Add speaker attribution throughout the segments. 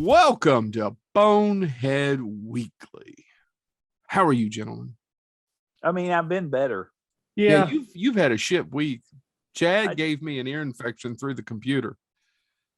Speaker 1: Welcome to Bonehead Weekly. How are you, gentlemen?
Speaker 2: I mean, I've been better.
Speaker 1: Yeah, you've had a shit week. Chad gave me an ear infection through the computer.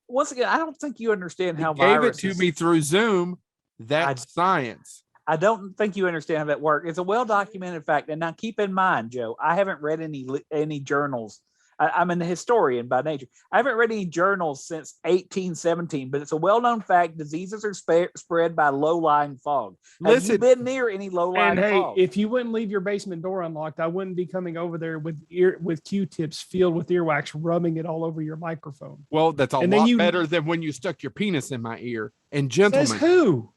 Speaker 2: Once again, I don't think you understand how
Speaker 1: gave it to me through Zoom. That's science.
Speaker 2: I don't think you understand how that works. It's a well-documented fact. And now keep in mind, Joe, I haven't read any journals. I'm a historian by nature. I haven't read any journals since 1817, but it's a well-known fact. Diseases are spread by low-lying fog. Have you been near any low-lying fog?
Speaker 3: Hey, if you wouldn't leave your basement door unlocked, I wouldn't be coming over there with Q-tips filled with earwax, rubbing it all over your microphone.
Speaker 1: Well, that's a lot better than when you stuck your penis in my ear. And gentlemen,
Speaker 3: says who?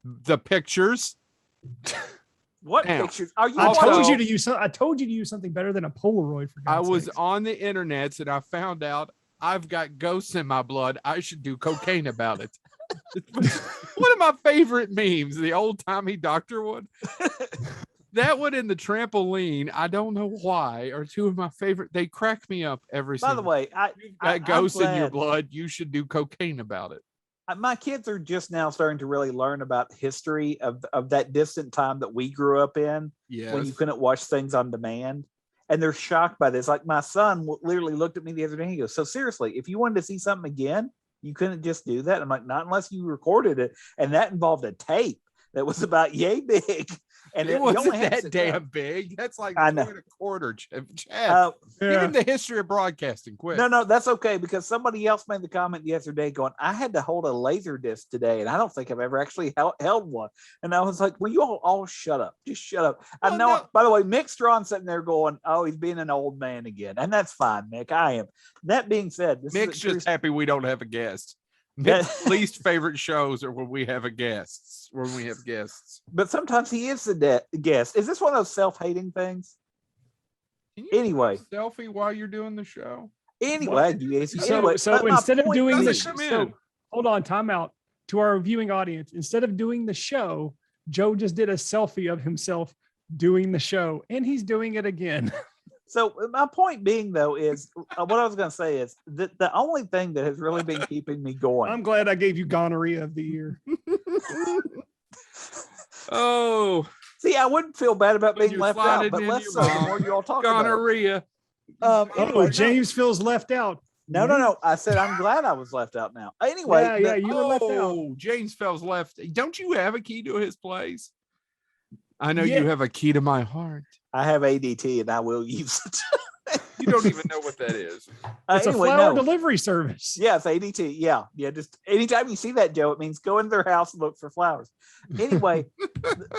Speaker 1: The pictures.
Speaker 2: What pictures are you?
Speaker 3: I told you to use something better than a Polaroid. For God's
Speaker 1: I was
Speaker 3: sakes.
Speaker 1: on the internet and I found out I've got ghosts in my blood. I should do cocaine about it. One of my favorite memes, the old timey doctor one. That one in the trampoline, I don't know why, are two of my favorite. They crack me up every single.
Speaker 2: By the way,
Speaker 1: you've got ghosts in your blood. You should do cocaine about it.
Speaker 2: My kids are just now starting to really learn about history of that distant time that we grew up in, when you couldn't watch things on demand. And they're shocked by this. Like my son literally looked at me the other day and he goes, "So seriously, if you wanted to see something again, you couldn't just do that?" I'm like, "Not unless you recorded it." And that involved a tape that was about yay big. And
Speaker 1: it wasn't that damn big. That's like
Speaker 2: I know.
Speaker 1: a quarter. Chad, give him the history of broadcasting quick.
Speaker 2: No, that's okay, because somebody else made the comment yesterday going, "I had to hold a laser disc today, and I don't think I've ever actually held one." And I was like, "Well, you all shut up. Just shut up." I know. No. By the way, Mick Strawn sitting there going, "Oh, he's being an old man again," and that's fine, Mick. I am. That being said,
Speaker 1: Mick's just happy we don't have a guest. Mick's least favorite shows are when we have guests.
Speaker 2: But sometimes he is the guest. Is this one of those self-hating things? Anyway,
Speaker 1: selfie while you're doing the show.
Speaker 2: Anyway,
Speaker 3: so instead of doing the show, hold on, time out to our viewing audience. Instead of doing the show, Joe just did a selfie of himself doing the show, and he's doing it again.
Speaker 2: So my point being, though, is what I was going to say is that the only thing that has really been keeping me going.
Speaker 3: I'm glad I gave you gonorrhea of the year.
Speaker 1: Oh,
Speaker 2: see, I wouldn't feel bad about being left out, but less so the more you all talk
Speaker 1: gonorrhea.
Speaker 2: Anyway,
Speaker 3: James feels left out.
Speaker 2: No. I said I'm glad I was left out now. Anyway,
Speaker 3: you were left out.
Speaker 1: Oh, James feels left. Don't you have a key to his place? I know you have a key to my heart.
Speaker 2: I have ADT and I will use it.
Speaker 1: You don't even know what that is.
Speaker 3: It's a flower delivery service.
Speaker 2: Yes, ADT. Yeah. Just anytime you see that, Joe, it means go into their house and look for flowers. Anyway,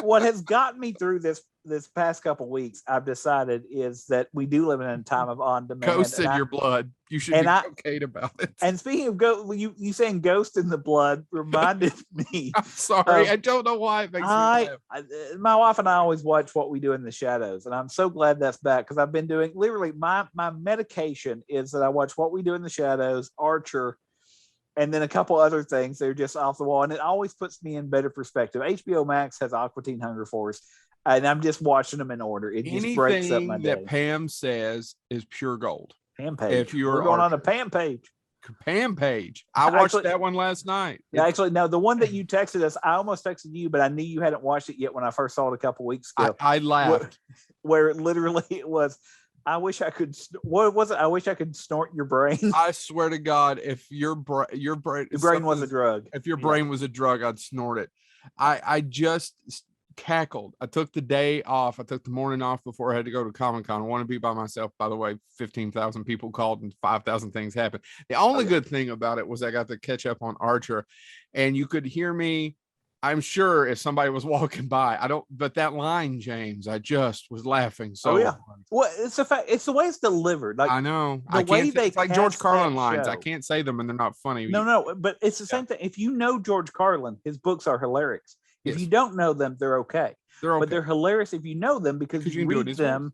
Speaker 2: what has gotten me through this past couple weeks, I've decided, is that we do live in a time of on demand.
Speaker 1: Ghosts in your blood. You should be okay about it.
Speaker 2: And speaking of you saying ghost in the blood reminded me.
Speaker 1: I'm sorry. I don't know why it makes me laugh.
Speaker 2: My wife and I always watch What We Do in the Shadows, and I'm so glad that's back, because I've been doing literally my medication is that I watch What We Do in the Shadows, Archer, and then a couple other things. They're just off the wall, and it always puts me in better perspective. HBO Max has Aqua Teen Hunger Force, and I'm just watching them in order. It just breaks up my day.
Speaker 1: Anything that Pam says is pure gold.
Speaker 2: Pam page.
Speaker 1: If you're
Speaker 2: We're going on a Pam page.
Speaker 1: Pam page. I watched that one last night.
Speaker 2: Actually, no, the one that you texted us, I almost texted you, but I knew you hadn't watched it yet when I first saw it a couple weeks ago.
Speaker 1: I laughed.
Speaker 2: Where literally it was, I wish I could. What was it? I wish I could snort your brain.
Speaker 1: I swear to God, if your brain
Speaker 2: was a drug.
Speaker 1: If your brain was a drug, I'd snort it. I just cackled. I took the day off. I took the morning off before I had to go to Comic-Con. I want to be by myself. By the way, 15,000 people called and 5,000 things happened. The only good thing about it was I got to catch up on Archer, and you could hear me. I'm sure if somebody was walking by, but that line, James, I just was laughing. So
Speaker 2: well, it's a fact. It's the way it's delivered. Like,
Speaker 1: I know
Speaker 2: it's
Speaker 1: like George Carlin lines. I can't say them and they're not funny.
Speaker 2: No, but it's the same thing. If you know George Carlin, his books are hilarious. If you don't know them, they're okay. But they're hilarious if you know them, because you read them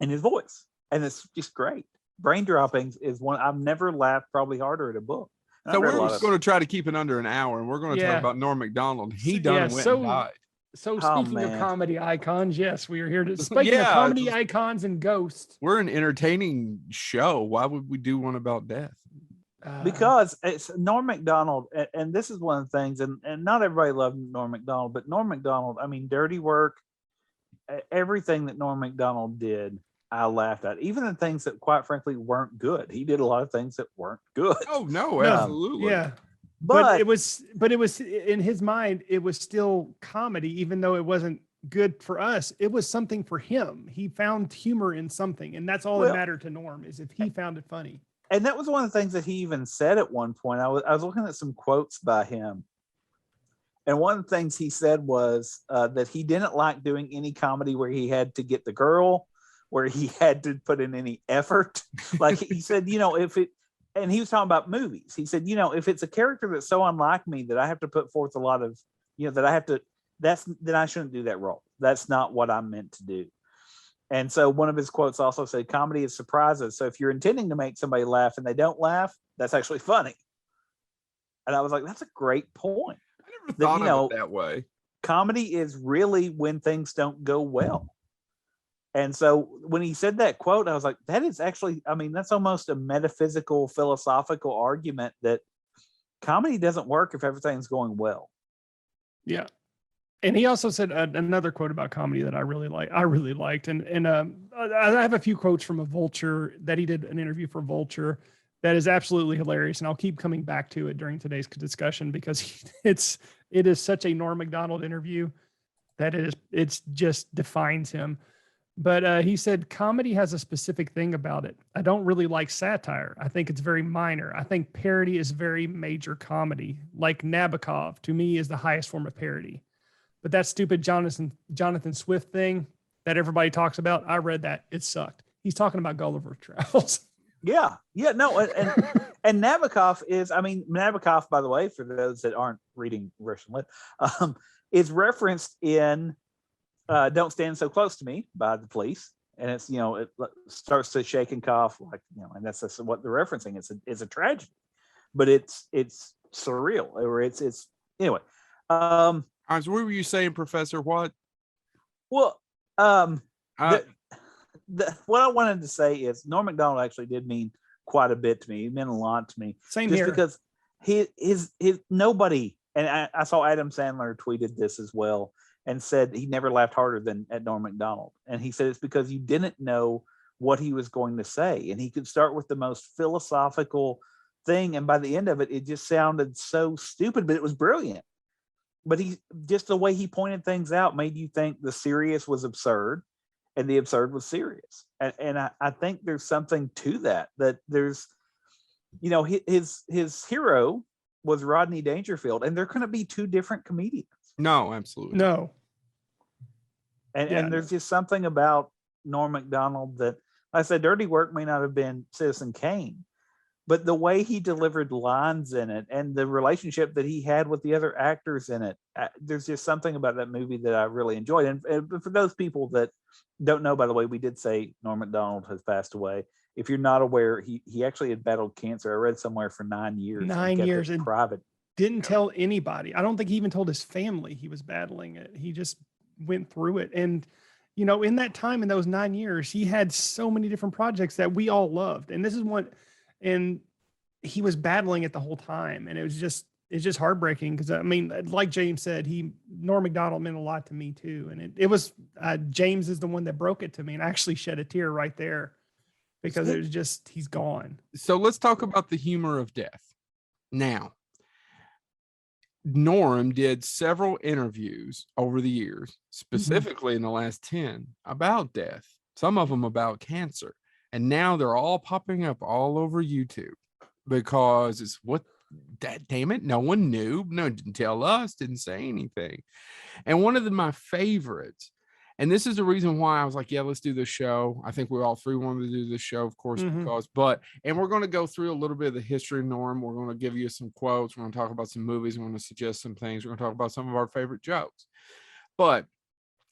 Speaker 2: in his voice. And it's just great. Brain Droppings is one I've never laughed probably harder at a book.
Speaker 1: So we're just going to try to keep it under an hour, and we're going to talk about Norm Macdonald. He went and died.
Speaker 3: So speaking of comedy icons, yes, we are here to speak of comedy icons and ghosts.
Speaker 1: We're an entertaining show. Why would we do one about death?
Speaker 2: Because it's Norm Macdonald, and this is one of the things, and not everybody loved Norm Macdonald, but Norm Macdonald, I mean, Dirty Work, everything that Norm Macdonald did, I laughed at. Even the things that, quite frankly, weren't good. He did a lot of things that weren't good.
Speaker 1: Oh no, absolutely.
Speaker 3: Yeah. But it was in his mind, it was still comedy, even though it wasn't good for us. It was something for him. He found humor in something, and that's all that mattered to Norm, is if he found it funny.
Speaker 2: And that was one of the things that he even said at one point. I was looking at some quotes by him, and one of the things he said was that he didn't like doing any comedy where he had to get the girl, where he had to put in any effort. Like he said, and he was talking about movies. He said, if it's a character that's so unlike me that I have to put forth a lot of, then I shouldn't do that role. That's not what I'm meant to do. And so one of his quotes also said, comedy is surprises. So if you're intending to make somebody laugh and they don't laugh, that's actually funny. And I was like, that's a great point.
Speaker 1: I never thought of it that way.
Speaker 2: Comedy is really when things don't go well. And so when he said that quote, I was like, that is actually, I mean, that's almost a metaphysical, philosophical argument that comedy doesn't work if everything's going well.
Speaker 3: Yeah. And he also said another quote about comedy that I really liked. And I have a few quotes from a Vulture that he did an interview for Vulture that is absolutely hilarious. And I'll keep coming back to it during today's discussion because it is such a Norm Macdonald interview that it just defines him. But he said, comedy has a specific thing about it. I don't really like satire. I think it's very minor. I think parody is very major comedy. Like Nabokov, to me, is the highest form of parody. But that stupid Jonathan Swift thing that everybody talks about, I read that. It sucked. He's talking about Gulliver's Travels.
Speaker 2: Yeah. No. And Nabokov Nabokov, by the way, for those that aren't reading Russian lit, is referenced in Don't Stand So Close to Me by the Police. And it's, it starts to shake and cough, like, and that's what they're referencing. It's a tragedy, but it's surreal, or it's anyway.
Speaker 1: So what were you saying, Professor? What?
Speaker 2: Well, what I wanted to say is Norm Macdonald actually did mean quite a bit to me. He meant a lot to me.
Speaker 3: Same here.
Speaker 2: Because his nobody, and I saw Adam Sandler tweeted this as well and said he never laughed harder than at Norm Macdonald. And he said it's because you didn't know what he was going to say. And he could start with the most philosophical thing, and by the end of it, it just sounded so stupid, but it was brilliant. But just the way he pointed things out made you think the serious was absurd and the absurd was serious. And I think there's something to that there's, his hero was Rodney Dangerfield, and there couldn't be two different comedians.
Speaker 1: No, absolutely.
Speaker 3: No.
Speaker 2: And there's just something about Norm Macdonald that, like I said, Dirty Work may not have been Citizen Kane, but the way he delivered lines in it and the relationship that he had with the other actors in it, there's just something about that movie that I really enjoyed. And for those people that don't know, by the way, we did say Norm Macdonald has passed away. If you're not aware, he actually had battled cancer. I read somewhere for 9 years.
Speaker 3: 9 years
Speaker 2: in private.
Speaker 3: Didn't tell anybody. I don't think he even told his family he was battling it. He just went through it. And, in that time, in those 9 years, he had so many different projects that we all loved. And this is one, and he was battling it the whole time. And it's just heartbreaking because, I mean, like James said, Norm Macdonald meant a lot to me too. And it was, James is the one that broke it to me, and I actually shed a tear right there because it was just, he's gone.
Speaker 1: So let's talk about the humor of death. Now, Norm did several interviews over the years, specifically in the last 10, about death, some of them about cancer. And now they're all popping up all over YouTube because it's damn it, no one knew. No one didn't tell us, didn't say anything. And one of my favorites, and this is the reason why I was like, yeah, let's do this show. I think we all three wanted to do this show, of course, and we're going to go through a little bit of the history of Norm. We're going to give you some quotes. We're going to talk about some movies. We're going to suggest some things. We're going to talk about some of our favorite jokes.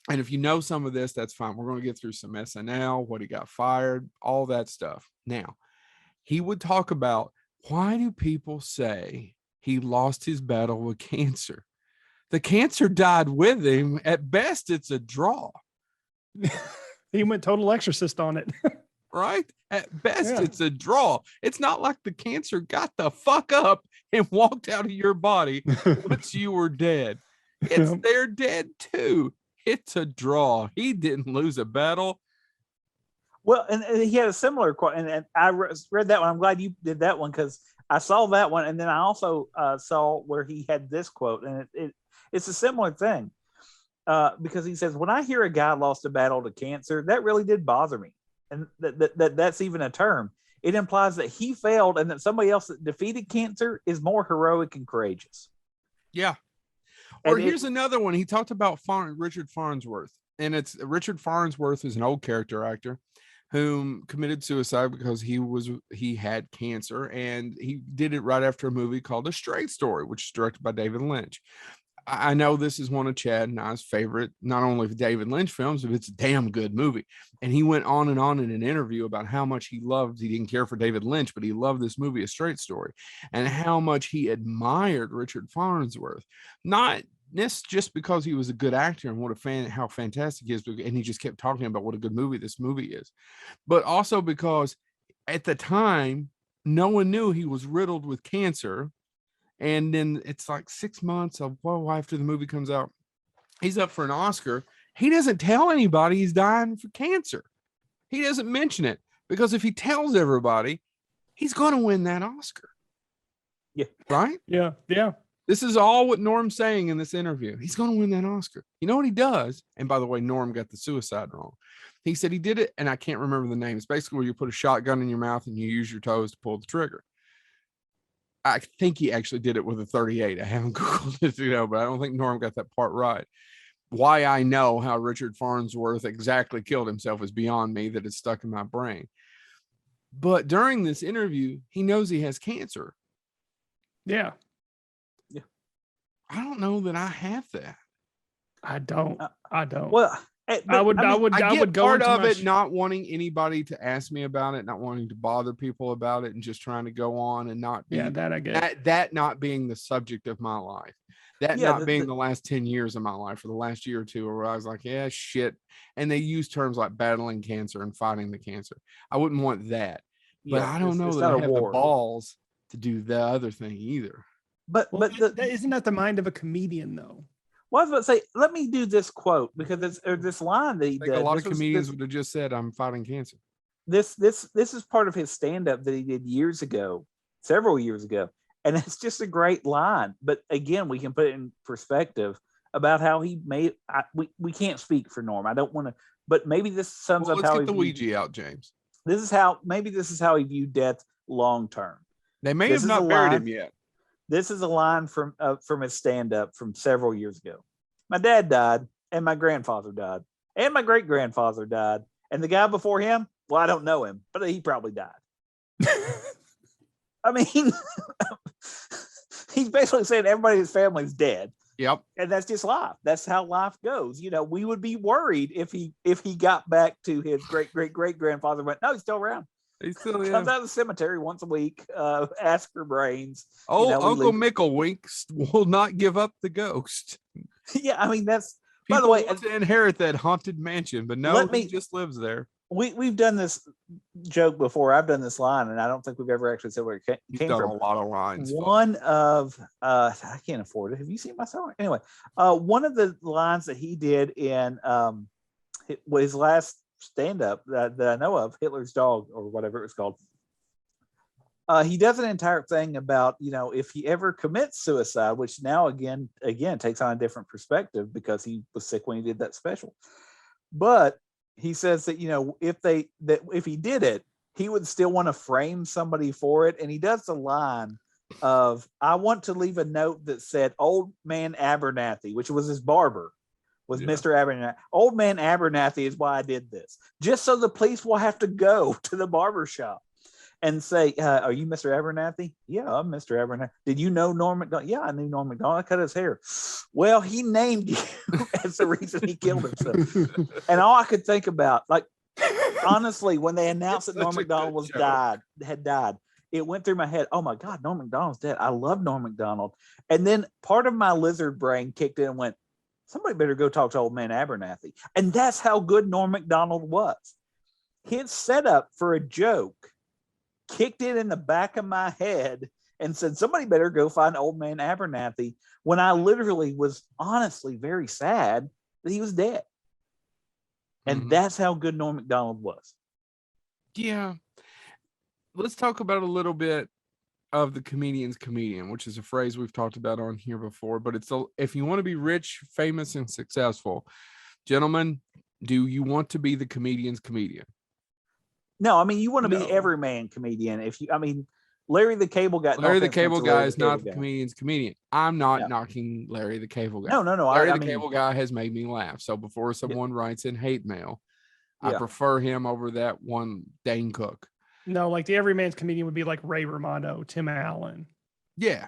Speaker 1: And if you know some of this, that's fine. We're going to get through some SNL, what he got fired, all that stuff. Now, he would talk about, why do people say he lost his battle with cancer? The cancer died with him. At best, it's a draw.
Speaker 3: He went total exorcist on it.
Speaker 1: right? At best, it's a draw. It's not like the cancer got the fuck up and walked out of your body once you were dead. They're dead too. It's a draw. He didn't lose a battle.
Speaker 2: Well, and he had a similar quote, and I read that one. I'm glad you did that one because I saw that one, and then I also saw where he had this quote, and it's a similar thing because he says, "When I hear a guy lost a battle to cancer, that really did bother me, and that's even a term. It implies that he failed, and that somebody else that defeated cancer is more heroic and courageous."
Speaker 1: Yeah. Or here's another one. He talked about Richard Farnsworth, and it's Richard Farnsworth is an old character actor whom committed suicide because he had cancer, and he did it right after a movie called A Straight Story, which is directed by David Lynch. I know this is one of Chad and I's favorite, not only David Lynch films, but it's a damn good movie. And he went on in an interview about how much he didn't care for David Lynch, but he loved this movie, A Straight Story, and how much he admired Richard Farnsworth. Not just because he was a good actor and how fantastic he is, and he just kept talking about what a good movie this movie is, but also because at the time, no one knew he was riddled with cancer. And then it's like 6 months after the movie comes out, he's up for an Oscar. He doesn't tell anybody he's dying for cancer. He doesn't mention it because if he tells everybody, he's going to win that Oscar.
Speaker 2: Yeah.
Speaker 1: Right?
Speaker 3: Yeah. Yeah.
Speaker 1: This is all what Norm's saying in this interview. He's going to win that Oscar. You know what he does? And by the way, Norm got the suicide wrong. He said he did it, and I can't remember the name. It's basically where you put a shotgun in your mouth and you use your toes to pull the trigger. I think he actually did it with a 38. I haven't Googled it, but I don't think Norm got that part right. Why I know how Richard Farnsworth exactly killed himself is beyond me, that it's stuck in my brain. But during this interview, he knows he has cancer.
Speaker 3: Yeah.
Speaker 1: I don't know that I have that.
Speaker 3: I don't.
Speaker 2: Well,
Speaker 3: I would go
Speaker 1: part of it not wanting anybody to ask me about it, not wanting to bother people about it, and just trying to go on and not be,
Speaker 3: that I get
Speaker 1: that not being the subject of my life, being the last 10 years of my life or the last year or two, where I was like, yeah, shit. And they use terms like battling cancer and fighting the cancer. I wouldn't want that, but I don't know that I have the balls to do the other thing either.
Speaker 2: But
Speaker 3: isn't that the mind of a comedian though?
Speaker 2: Well, I was about to say, let me do this quote because it's this line that he did.
Speaker 1: A lot of comedians would have just said, "I'm fighting cancer."
Speaker 2: This is part of his stand-up that he did several years ago, and it's just a great line. But again, we can put it in perspective about how he made. We can't speak for Norm. I don't want to, but maybe this sums up how.
Speaker 1: Let's get the Ouija out, James.
Speaker 2: This is how he viewed death long term.
Speaker 1: They may have not buried him yet.
Speaker 2: This is a line from his stand-up from several years ago. My dad died, and my grandfather died, and my great-grandfather died, and the guy before him, well, I don't know him, but he probably died. I mean, he's basically saying everybody in his family is dead.
Speaker 1: Yep.
Speaker 2: And that's just life. That's how life goes. We would be worried if he got back to his great-great-great-grandfather, but no, he's still around.
Speaker 1: He still
Speaker 2: comes out of the cemetery once a week, ask for brains.
Speaker 1: Uncle Micklewink will not give up the ghost.
Speaker 2: Yeah, I mean that's.
Speaker 1: People by the way, want to inherit that haunted mansion, but no, he just lives there.
Speaker 2: We've done this joke before. I've done this line, and I don't think we've ever actually said where it came from. A lot
Speaker 1: of lines.
Speaker 2: One of I can't afford it. Have you seen my song? Anyway, one of the lines that he did in his last stand-up that I know of, Hitler's Dog or whatever it was called. He does an entire thing about, if he ever commits suicide, which now again takes on a different perspective because he was sick when he did that special. But he says that, if he did it, he would still want to frame somebody for it. And he does the line of, I want to leave a note that said, Old Man Abernathy, which was his barber. Mr. Abernathy. Old Man Abernathy is why I did this. Just so the police will have to go to the barber shop and say, are you Mr. Abernathy? Yeah, I'm Mr. Abernathy. Did you know Norm Macdonald? Yeah, I knew Norm Macdonald. I cut his hair. Well, he named you as the reason he killed himself. And all I could think about, honestly, when they announced that Norm Macdonald had died, it went through my head, oh my God, Norm Macdonald's dead. I love Norm Macdonald. And then part of my lizard brain kicked in and went, somebody better go talk to Old Man Abernathy. And that's how good Norm Macdonald was. his setup for a joke kicked it in the back of my head and said, somebody better go find old man Abernathy, when I literally was honestly very sad that he was dead. And that's how good Norm Macdonald was.
Speaker 1: Yeah. Let's talk about a little bit of the comedian's comedian, which is a phrase we've talked about on here before, but if you want to be rich, famous, and successful, gentlemen, do you want to be the comedian's comedian?
Speaker 2: No, I mean, you want to be everyman comedian. Larry the Cable Guy.
Speaker 1: Larry the Cable Guy is not the comedian's comedian. I'm not knocking Larry the Cable Guy.
Speaker 2: No.
Speaker 1: Larry the Cable Guy has made me laugh. So before someone writes in hate mail, I prefer him over that one Dane Cook.
Speaker 3: No, like the everyman's comedian would be like Ray Romano, Tim Allen.
Speaker 1: Yeah.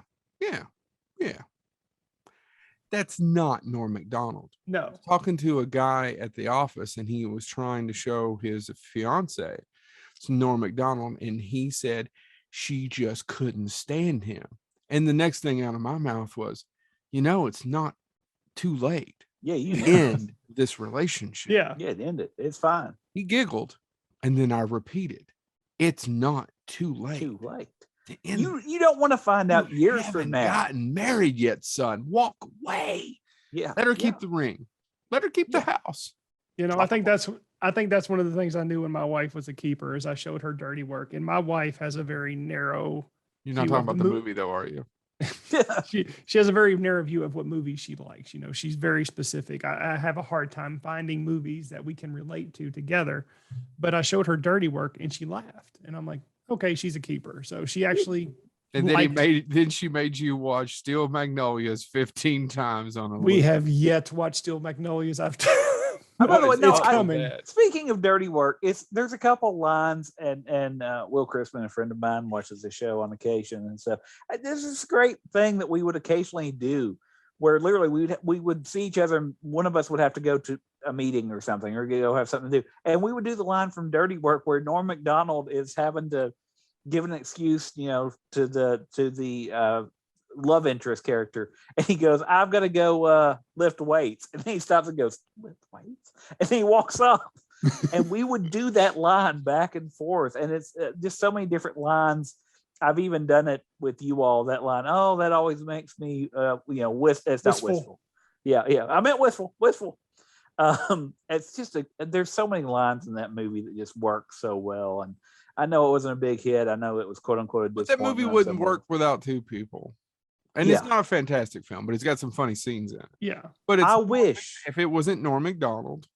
Speaker 1: That's not Norm Macdonald.
Speaker 3: No.
Speaker 1: I was talking to a guy at the office, and he was trying to show his fiance to Norm Macdonald, and he said she just couldn't stand him. And the next thing out of my mouth was, it's not too late.
Speaker 2: Yeah, you
Speaker 1: end this relationship.
Speaker 3: Yeah,
Speaker 2: end it. It's fine.
Speaker 1: He giggled, and then I repeated, "It's not too late.
Speaker 2: Too late. You don't want to find out years from now.
Speaker 1: Gotten married yet, son? Walk away.
Speaker 2: Yeah.
Speaker 1: Let her keep the ring. Let her keep the house.
Speaker 3: I think that's one of the things I knew when my wife was a keeper, is I showed her dirty work, and my wife has a very narrow.
Speaker 1: You're not talking about the movie, though, are you?
Speaker 3: She has a very narrow view of what movies she likes. She's very specific. I have a hard time finding movies that we can relate to together, but I showed her dirty work and she laughed, and I'm like, okay, she's a keeper. So she actually.
Speaker 1: And then she made you watch Steel Magnolias 15 times on a.
Speaker 3: We have yet to watch Steel Magnolias. By
Speaker 2: the way, speaking of dirty work, there's a couple lines, and Will Crispin, a friend of mine, watches the show on occasion and stuff. There's this great thing that we would occasionally do, where literally we would see each other, and one of us would have to go to a meeting or something, or go have something to do, and we would do the line from Dirty Work where Norm Macdonald is having to give an excuse, to the love interest character, and he goes, "I've got to go lift weights," and then he stops and goes, "Lift weights," and then he walks off. And we would do that line back and forth, and it's just so many different lines. I've even done it with you all. That line, "Oh, that always makes me, it's not wistful." Yeah, I meant wistful. It's just there's so many lines in that movie that just work so well, and I know it wasn't a big hit. I know it was quote unquote a disappointment.
Speaker 1: But that movie wouldn't work without two people. And it's not a fantastic film, but it's got some funny scenes in it.
Speaker 3: Yeah.
Speaker 1: But
Speaker 2: I wish
Speaker 1: if it wasn't Norm Macdonald,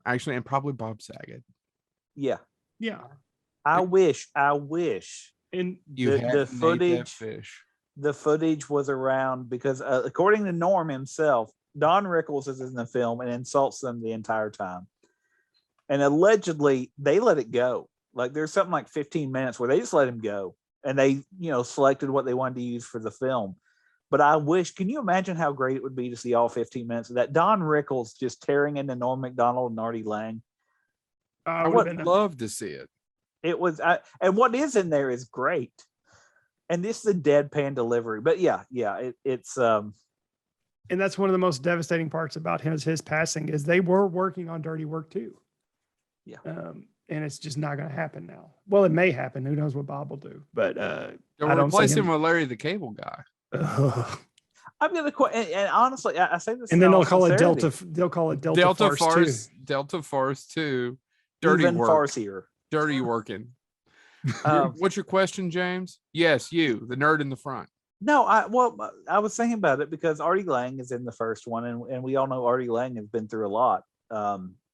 Speaker 1: actually, and probably Bob Saget.
Speaker 2: Yeah.
Speaker 3: Yeah.
Speaker 2: I wish.
Speaker 3: And
Speaker 2: the footage was around, because according to Norm himself, Don Rickles is in the film and insults them the entire time. And allegedly they let it go. Like there's something like 15 minutes where they just let him go. And they, selected what they wanted to use for the film. But I wish, can you imagine how great it would be to see all 15 minutes of that? Don Rickles just tearing into Norm Macdonald and Artie Lang.
Speaker 1: I would love to see it.
Speaker 2: It was, and what is in there is great. And this is a deadpan delivery. But it's.
Speaker 3: And that's one of the most devastating parts about him, is his passing, is they were working on Dirty Work too.
Speaker 2: Yeah.
Speaker 3: And it's just not going to happen now. Well, it may happen. Who knows what Bob will do? But
Speaker 1: I don't replace him with Larry the Cable Guy.
Speaker 2: I'm gonna quit. And honestly, I say this.
Speaker 3: And then they'll call it Delta. They'll call it Delta Farce 2.
Speaker 1: Delta Farce 2. Dirty
Speaker 2: Even
Speaker 1: work.
Speaker 2: Farcier.
Speaker 1: Dirty working. What's your question, James? Yes, you, the nerd in the front.
Speaker 2: No, I was thinking about it because Artie Lang is in the first one, and we all know Artie Lang has been through a lot.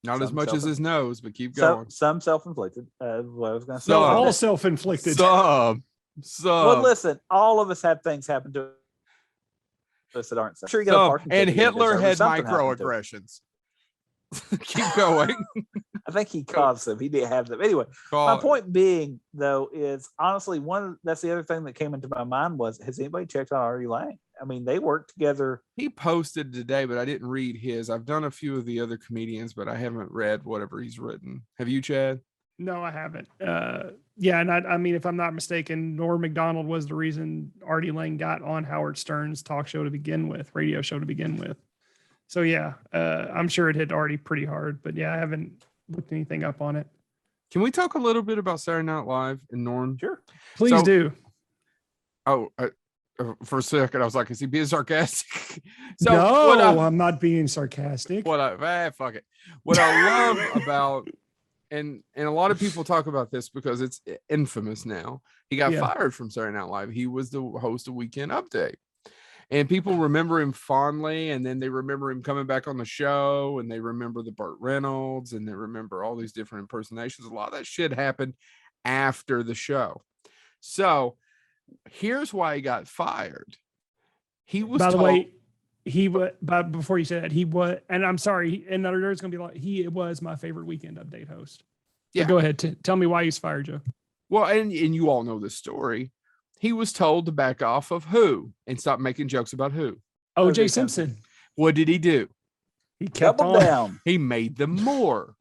Speaker 1: Not as much as his nose, but keep going.
Speaker 2: Some self-inflicted. What I was going to say.
Speaker 3: All self-inflicted.
Speaker 1: Some.
Speaker 2: Well, listen, all of us have things happen to us that aren't. Sure, you got a parking
Speaker 1: and
Speaker 2: ticket,
Speaker 1: Hitler had microaggressions. Keep going.
Speaker 2: I think he caused them. He didn't have them. Anyway, my point being, though, is honestly that's the other thing that came into my mind was, has anybody checked on Artie Lang? I mean, they worked together.
Speaker 1: He posted today, but I didn't read his. I've done a few of the other comedians, but I haven't read whatever he's written. Have you, Chad?
Speaker 3: No, I haven't. And I mean, if I'm not mistaken, Norm Macdonald was the reason Artie Lang got on Howard Stern's talk show to begin with, radio show to begin with. So I'm sure it hit Artie pretty hard, but I haven't looked anything up on it.
Speaker 1: Can we talk a little bit about Saturday Night Live and Norm?
Speaker 2: Sure.
Speaker 3: Please do.
Speaker 1: Oh, for a second, I was like, is he being sarcastic?
Speaker 3: No, I'm not being sarcastic.
Speaker 1: Fuck it. What I love about, and a lot of people talk about this because it's infamous now. He got fired from Saturday Night Live. He was the host of Weekend Update. And people remember him fondly, and then they remember him coming back on the show, and they remember the Burt Reynolds, and they remember all these different impersonations. A lot of that shit happened after the show. So here's why he got fired. He was
Speaker 3: By the way, he was, but before you say that, he was, and I'm sorry, and there's going to be like, he was my favorite Weekend Update host. Yeah. So go ahead. Tell me why he's fired, Joe.
Speaker 1: Well, and you all know this story. He was told to back off of who and stop making jokes about who?
Speaker 3: O.J. Simpson.
Speaker 1: What did he do?
Speaker 2: He kept them down.
Speaker 1: He made them more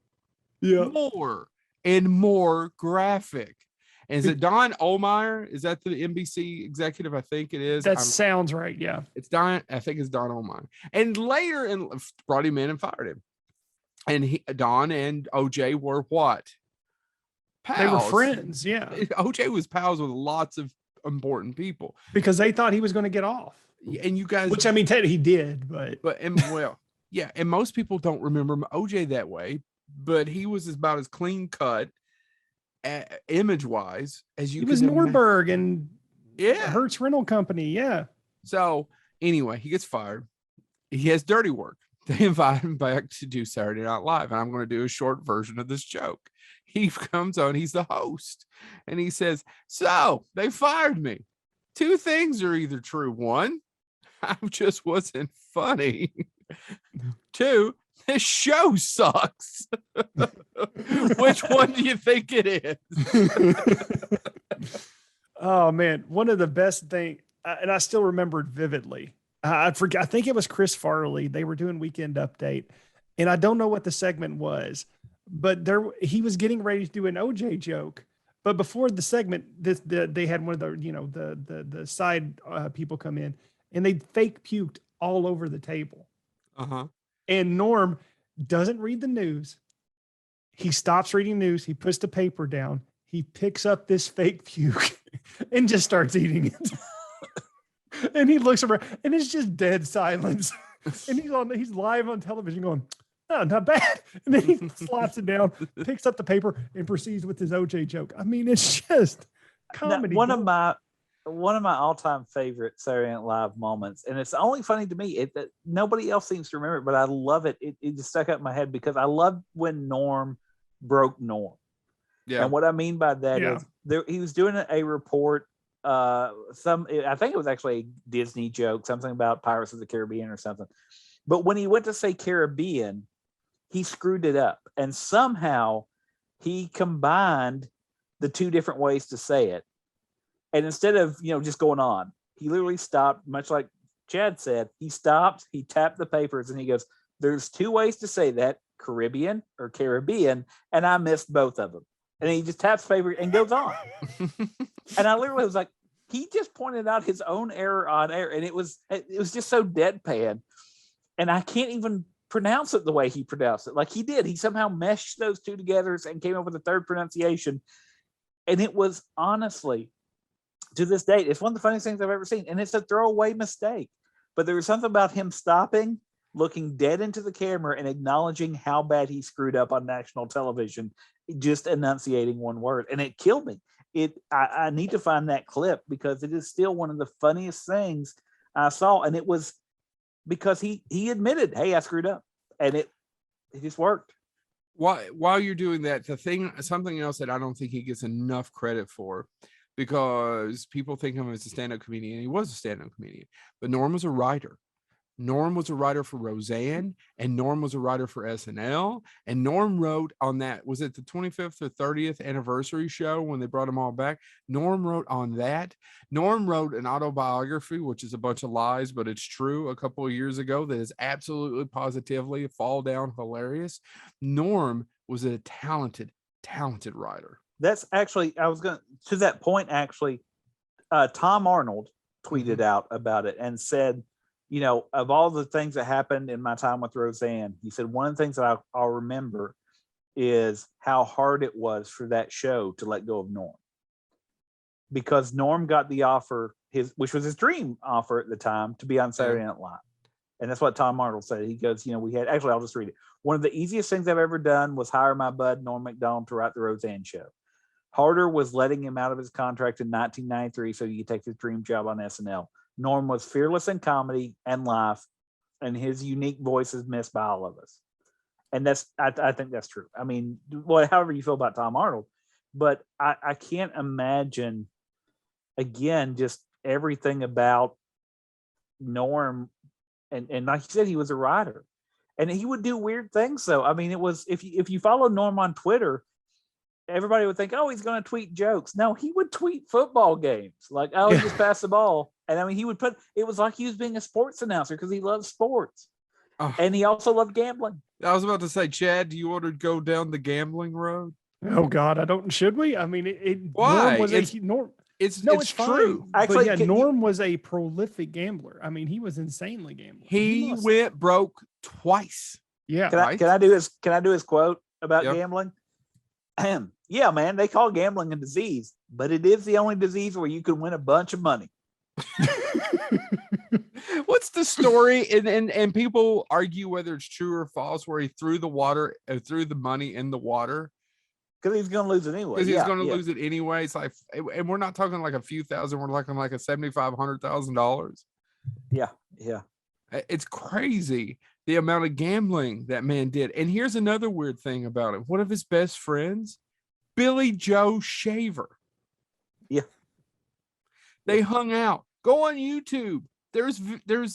Speaker 1: and more graphic. And is it Don Ohlmeyer? Is that the NBC executive? I think it is.
Speaker 3: That sounds right. Yeah.
Speaker 1: It's Don. I think it's Don Ohlmeyer. And later brought him in and fired him. And Don and OJ were what? Pals.
Speaker 3: They were friends. Yeah.
Speaker 1: OJ was pals with lots of important people
Speaker 3: because they thought he was going to get off.
Speaker 1: And you guys,
Speaker 3: which I mean, he did,
Speaker 1: yeah. And most people don't remember OJ that way, but he was about as clean cut image wise as you.
Speaker 3: He was Nordberg and
Speaker 1: yeah,
Speaker 3: Hertz Rental Company. Yeah.
Speaker 1: So anyway, he gets fired. He has dirty work. They invite him back to do Saturday Night Live, and I'm going to do a short version of this joke. He comes on, he's the host, and he says, so they fired me. Two things are either true. One, I just wasn't funny. Two, this show sucks. Which one do you think it is?
Speaker 3: Oh, man. One of the best things, and I still remember it vividly. I forgot. I think it was Chris Farley. They were doing Weekend Update, and I don't know what the segment was. But he was getting ready to do an OJ joke, but before the segment, they had one of the side people come in, and they fake puked all over the table. And Norm doesn't read the news. He stops reading news. He puts the paper down. He picks up this fake puke and just starts eating it. And he looks around, and it's just dead silence. And he's live on television going, oh, not bad. And then he slaps it down, picks up the paper, and proceeds with his OJ joke. I mean, it's just comedy.
Speaker 2: One of my all-time favorite Saturday Night Live moments, and it's only funny to me that nobody else seems to remember it, but I love it. It just stuck out in my head because I love when Norm broke Norm. Yeah. And what I mean by that is he was doing a report. I think it was actually a Disney joke, something about Pirates of the Caribbean or something. But when he went to say Caribbean, he screwed it up, and somehow he combined the two different ways to say it. And instead of, just going on, he literally stopped, much like Chad said. He stopped, he tapped the papers, and he goes, there's two ways to say that, Caribbean or Caribbean, and I missed both of them. And he just taps paper and goes on. And I literally was like, he just pointed out his own error on air, and it was just so deadpan. And I can't even pronounce it the way he pronounced it. Like he did. He somehow meshed those two together and came up with a third pronunciation. And it was honestly, to this date, it's one of the funniest things I've ever seen. And it's a throwaway mistake. But there was something about him stopping, looking dead into the camera, and acknowledging how bad he screwed up on national television, just enunciating one word. And it killed me. I need to find that clip because it is still one of the funniest things I saw. And it was because he admitted, hey, I screwed up, and it just worked.
Speaker 1: While you're doing that, something else that I don't think he gets enough credit for, because people think of him as a stand-up comedian. He was a stand-up comedian, but Norm was a writer. Norm was a writer for Roseanne, and Norm was a writer for SNL. And Norm wrote on that, was it the 25th or 30th anniversary show when they brought them all back? Norm wrote on that. Norm wrote an autobiography, which is a bunch of lies, but it's true, a couple of years ago, that is absolutely positively fall down hilarious. Norm was a talented writer.
Speaker 2: That's actually, I was going to that point, actually, Tom Arnold tweeted out about it and said, of all the things that happened in my time with Roseanne, he said, one of the things that I'll remember is how hard it was for that show to let go of Norm, because Norm got the offer, which was his dream offer at the time, to be on Saturday Night Live. And that's what Tom Arnold said. He goes, I'll just read it. One of the easiest things I've ever done was hire my bud, Norm Macdonald, to write the Roseanne show. Harder was letting him out of his contract in 1993 so he could take his dream job on SNL. Norm was fearless in comedy and life, and his unique voice is missed by all of us. And I think that's true. I mean, however you feel about Tom Arnold, but I can't imagine, again, just everything about Norm. And like you said, he was a writer, and he would do weird things. So, I mean, it was, if you follow Norm on Twitter, everybody would think, oh, he's going to tweet jokes. No, he would tweet football games. Like, oh, he just passed the ball. And I mean, it was like he was being a sports announcer because he loves sports. Oh. And he also loved gambling.
Speaker 1: I was about to say, Chad, do you want to go down the gambling road?
Speaker 3: Oh God, should we? I mean,
Speaker 1: why?
Speaker 3: Norm
Speaker 1: It's
Speaker 3: true. Actually, but Norm was a prolific gambler. I mean, he was insanely gambling.
Speaker 1: He went broke twice.
Speaker 3: Yeah.
Speaker 2: Can I do his quote about gambling? Yeah, man, they call gambling a disease, but it is the only disease where you can win a bunch of money.
Speaker 1: What's the story? And people argue whether it's true or false, where he threw the money in the water.
Speaker 2: Because he's going to lose it anyway.
Speaker 1: Because he's going to lose it anyway. It's like, and we're not talking like a few thousand. We're talking like a $7,500,000.
Speaker 2: Yeah.
Speaker 1: It's crazy the amount of gambling that man did. And here's another weird thing about it. One of his best friends, Billy Joe Shaver.
Speaker 2: Yeah.
Speaker 1: They hung out. Go on YouTube. There's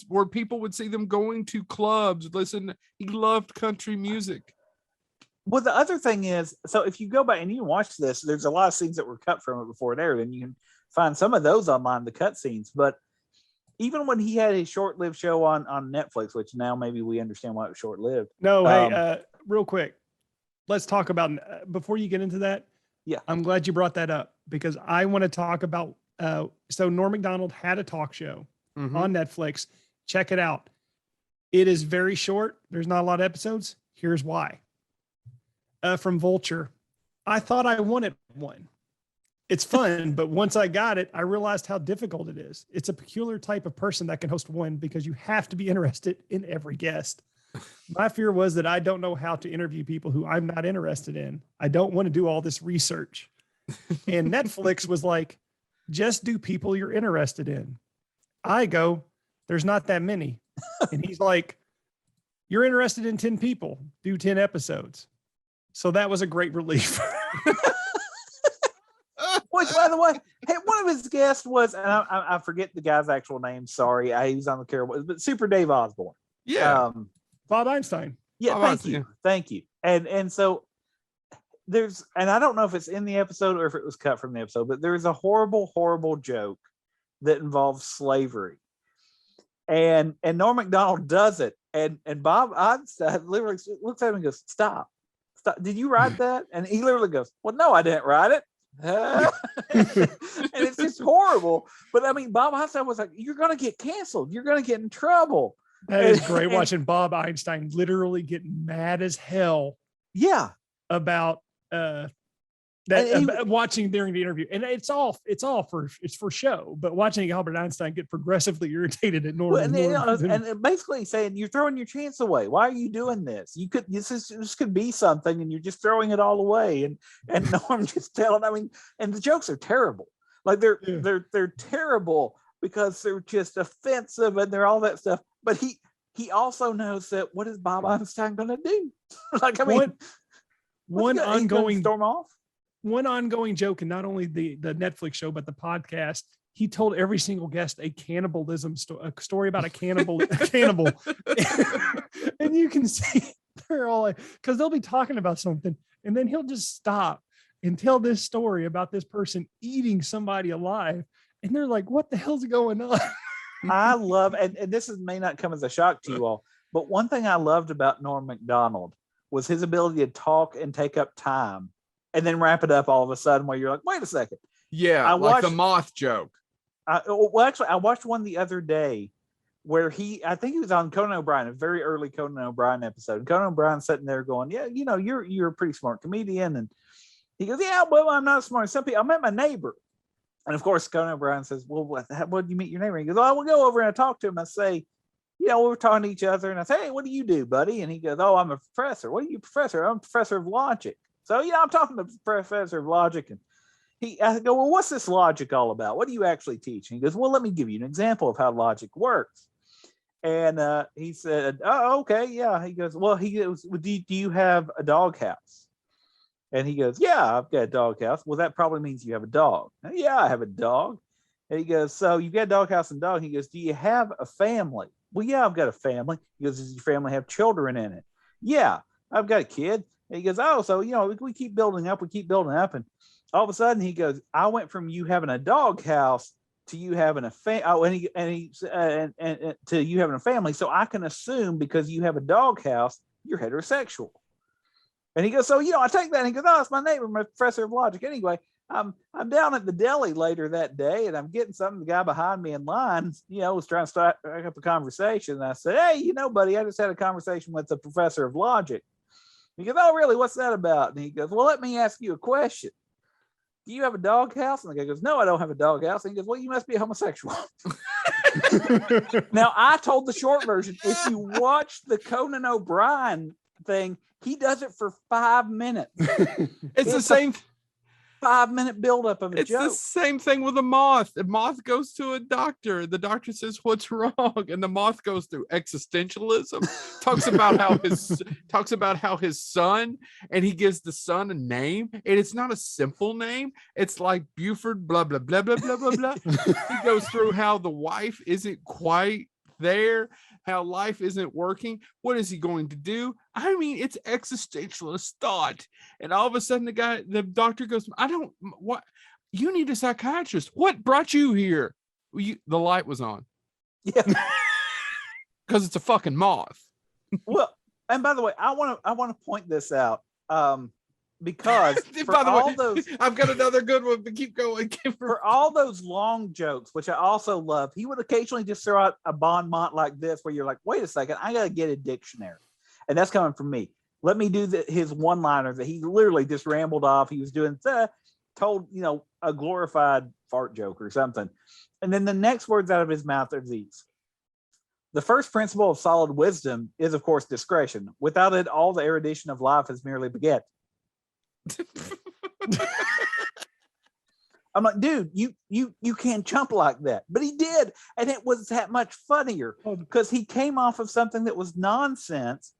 Speaker 1: where people would see them going to clubs. Listen, he loved country music.
Speaker 2: Well, the other thing is, so if you go back and you watch this, there's a lot of scenes that were cut from it before it aired, and you can find some of those online, the cut scenes. But even when he had a short-lived show on Netflix, which now maybe we understand why it was short-lived.
Speaker 3: No, hey, real quick, let's talk about, before you get into that.
Speaker 2: Yeah,
Speaker 3: I'm glad you brought that up, because I want to talk about, so Norm Macdonald had a talk show on Netflix. Check it out. It is very short. There's not a lot of episodes. Here's why. From Vulture, I thought I wanted one. It's fun, but once I got it, I realized how difficult it is. It's a peculiar type of person that can host one, because you have to be interested in every guest. My fear was that I don't know how to interview people who I'm not interested in. I don't want to do all this research. And Netflix was like, just do people you're interested in. I go, there's not that many. And he's like, you're interested in 10 people, do 10 episodes. So that was a great relief.
Speaker 2: Which, by the way, hey, one of his guests was, and I forget the guy's actual name. Sorry, he's on the Carol, but Super Dave Osborne.
Speaker 1: Yeah,
Speaker 3: Bob Einstein.
Speaker 2: Yeah, thank you. And so there's, and I don't know if it's in the episode or if it was cut from the episode, but there's a horrible joke that involves slavery, and Norm Macdonald does it, and Bob Einstein literally looks at him and goes, "Stop. Did you write that?" And he literally goes, "Well, no, I didn't write it." And it's just horrible. But I mean, Bob Einstein was like, "You're going to get canceled. You're going to get in trouble."
Speaker 3: That is great, watching Bob Einstein literally get mad as hell.
Speaker 2: Yeah,
Speaker 3: about watching during the interview, and it's for show. But watching Albert Einstein get progressively irritated at Norm,
Speaker 2: and basically saying, "You're throwing your chance away. Why are you doing this? This could be something, and you're just throwing it all away." And Norm just telling. I mean, and the jokes are terrible. Like they're terrible because they're just offensive and they're all that stuff. But he also knows that, what is Bob Einstein going to do? Like, I mean,
Speaker 3: one ongoing
Speaker 2: storm off.
Speaker 3: One ongoing joke, and not only the Netflix show, but the podcast, he told every single guest a cannibalism a story about a cannibal. And you can see they're all like, because they'll be talking about something, and then he'll just stop and tell this story about this person eating somebody alive. And they're like, what the hell's going on?
Speaker 2: I love, and this may not come as a shock to you all, but one thing I loved about Norm Macdonald was his ability to talk and take up time and then wrap it up all of a sudden, where you're like, wait a second.
Speaker 1: Yeah, I watched the moth joke.
Speaker 2: I watched one the other day where I think he was on Conan O'Brien, a very early Conan O'Brien episode. And Conan O'Brien sitting there going, yeah, you're a pretty smart comedian. And he goes, yeah, well, I'm not smart. Some people, I met my neighbor. And of course, Conan O'Brien says, well, what did you meet your neighbor? He goes, oh, I will go over and I talk to him. I say, we were talking to each other. And I say, hey, what do you do, buddy? And he goes, oh, I'm a professor. What are you a professor? I'm a professor of logic. So, I'm talking to the professor of logic. And I go, well, what's this logic all about? What do you actually teach? And he goes, well, let me give you an example of how logic works. And he said, oh, okay, yeah. He goes, well, do you have a doghouse? And he goes, yeah, I've got a doghouse. Well, that probably means you have a dog. Yeah, I have a dog. And he goes, so you've got a doghouse and dog. He goes, do you have a family? Well, yeah, I've got a family. He goes, does your family have children in it? Yeah, I've got a kid. And he goes, oh, so, we keep building up. And all of a sudden he goes, I went from you having a doghouse to you having a to you having a family. So I can assume because you have a doghouse, you're heterosexual. And he goes, so, I take that. And he goes, oh, it's my neighbor, my professor of logic. Anyway, I'm down at the deli later that day and I'm getting something. The guy behind me in line, was trying to start up a conversation. And I said, hey, buddy, I just had a conversation with the professor of logic. He goes, oh, really? What's that about? And he goes, well, let me ask you a question. Do you have a doghouse? And the guy goes, no, I don't have a doghouse. And he goes, well, you must be a homosexual. Now, I told the short version. If you watch the Conan O'Brien thing, he does it for 5 minutes.
Speaker 1: It's the same
Speaker 2: 5-minute buildup of a joke.
Speaker 1: It's the same thing with a moth. The moth goes to a doctor. The doctor says, "What's wrong?" And the moth goes through existentialism. talks about how his son, and he gives the son a name, and it's not a simple name. It's like Buford, blah blah blah blah blah blah blah. He goes through how the wife isn't quite there, how life isn't working. What is he going to do? I mean, it's existentialist thought. And all of a sudden the doctor goes, what? You need a psychiatrist. What brought you here? The light was on.
Speaker 2: Yeah.
Speaker 1: Because it's a fucking moth.
Speaker 2: Well, and by the way, I want to point this out. Because
Speaker 1: those, I've got another good one, but keep going.
Speaker 2: For all those long jokes, which I also love, he would occasionally just throw out a bon mot like this, where you're like, wait a second, I got to get a dictionary. And that's coming from me. Let me do his one-liner that he literally just rambled off. He was doing, told, a glorified fart joke or something. And then the next words out of his mouth are these. The first principle of solid wisdom is, of course, discretion. Without it, all the erudition of life is merely beget. I'm like, dude, you can't jump like that. But he did, and it was that much funnier because he came off of something that was nonsense.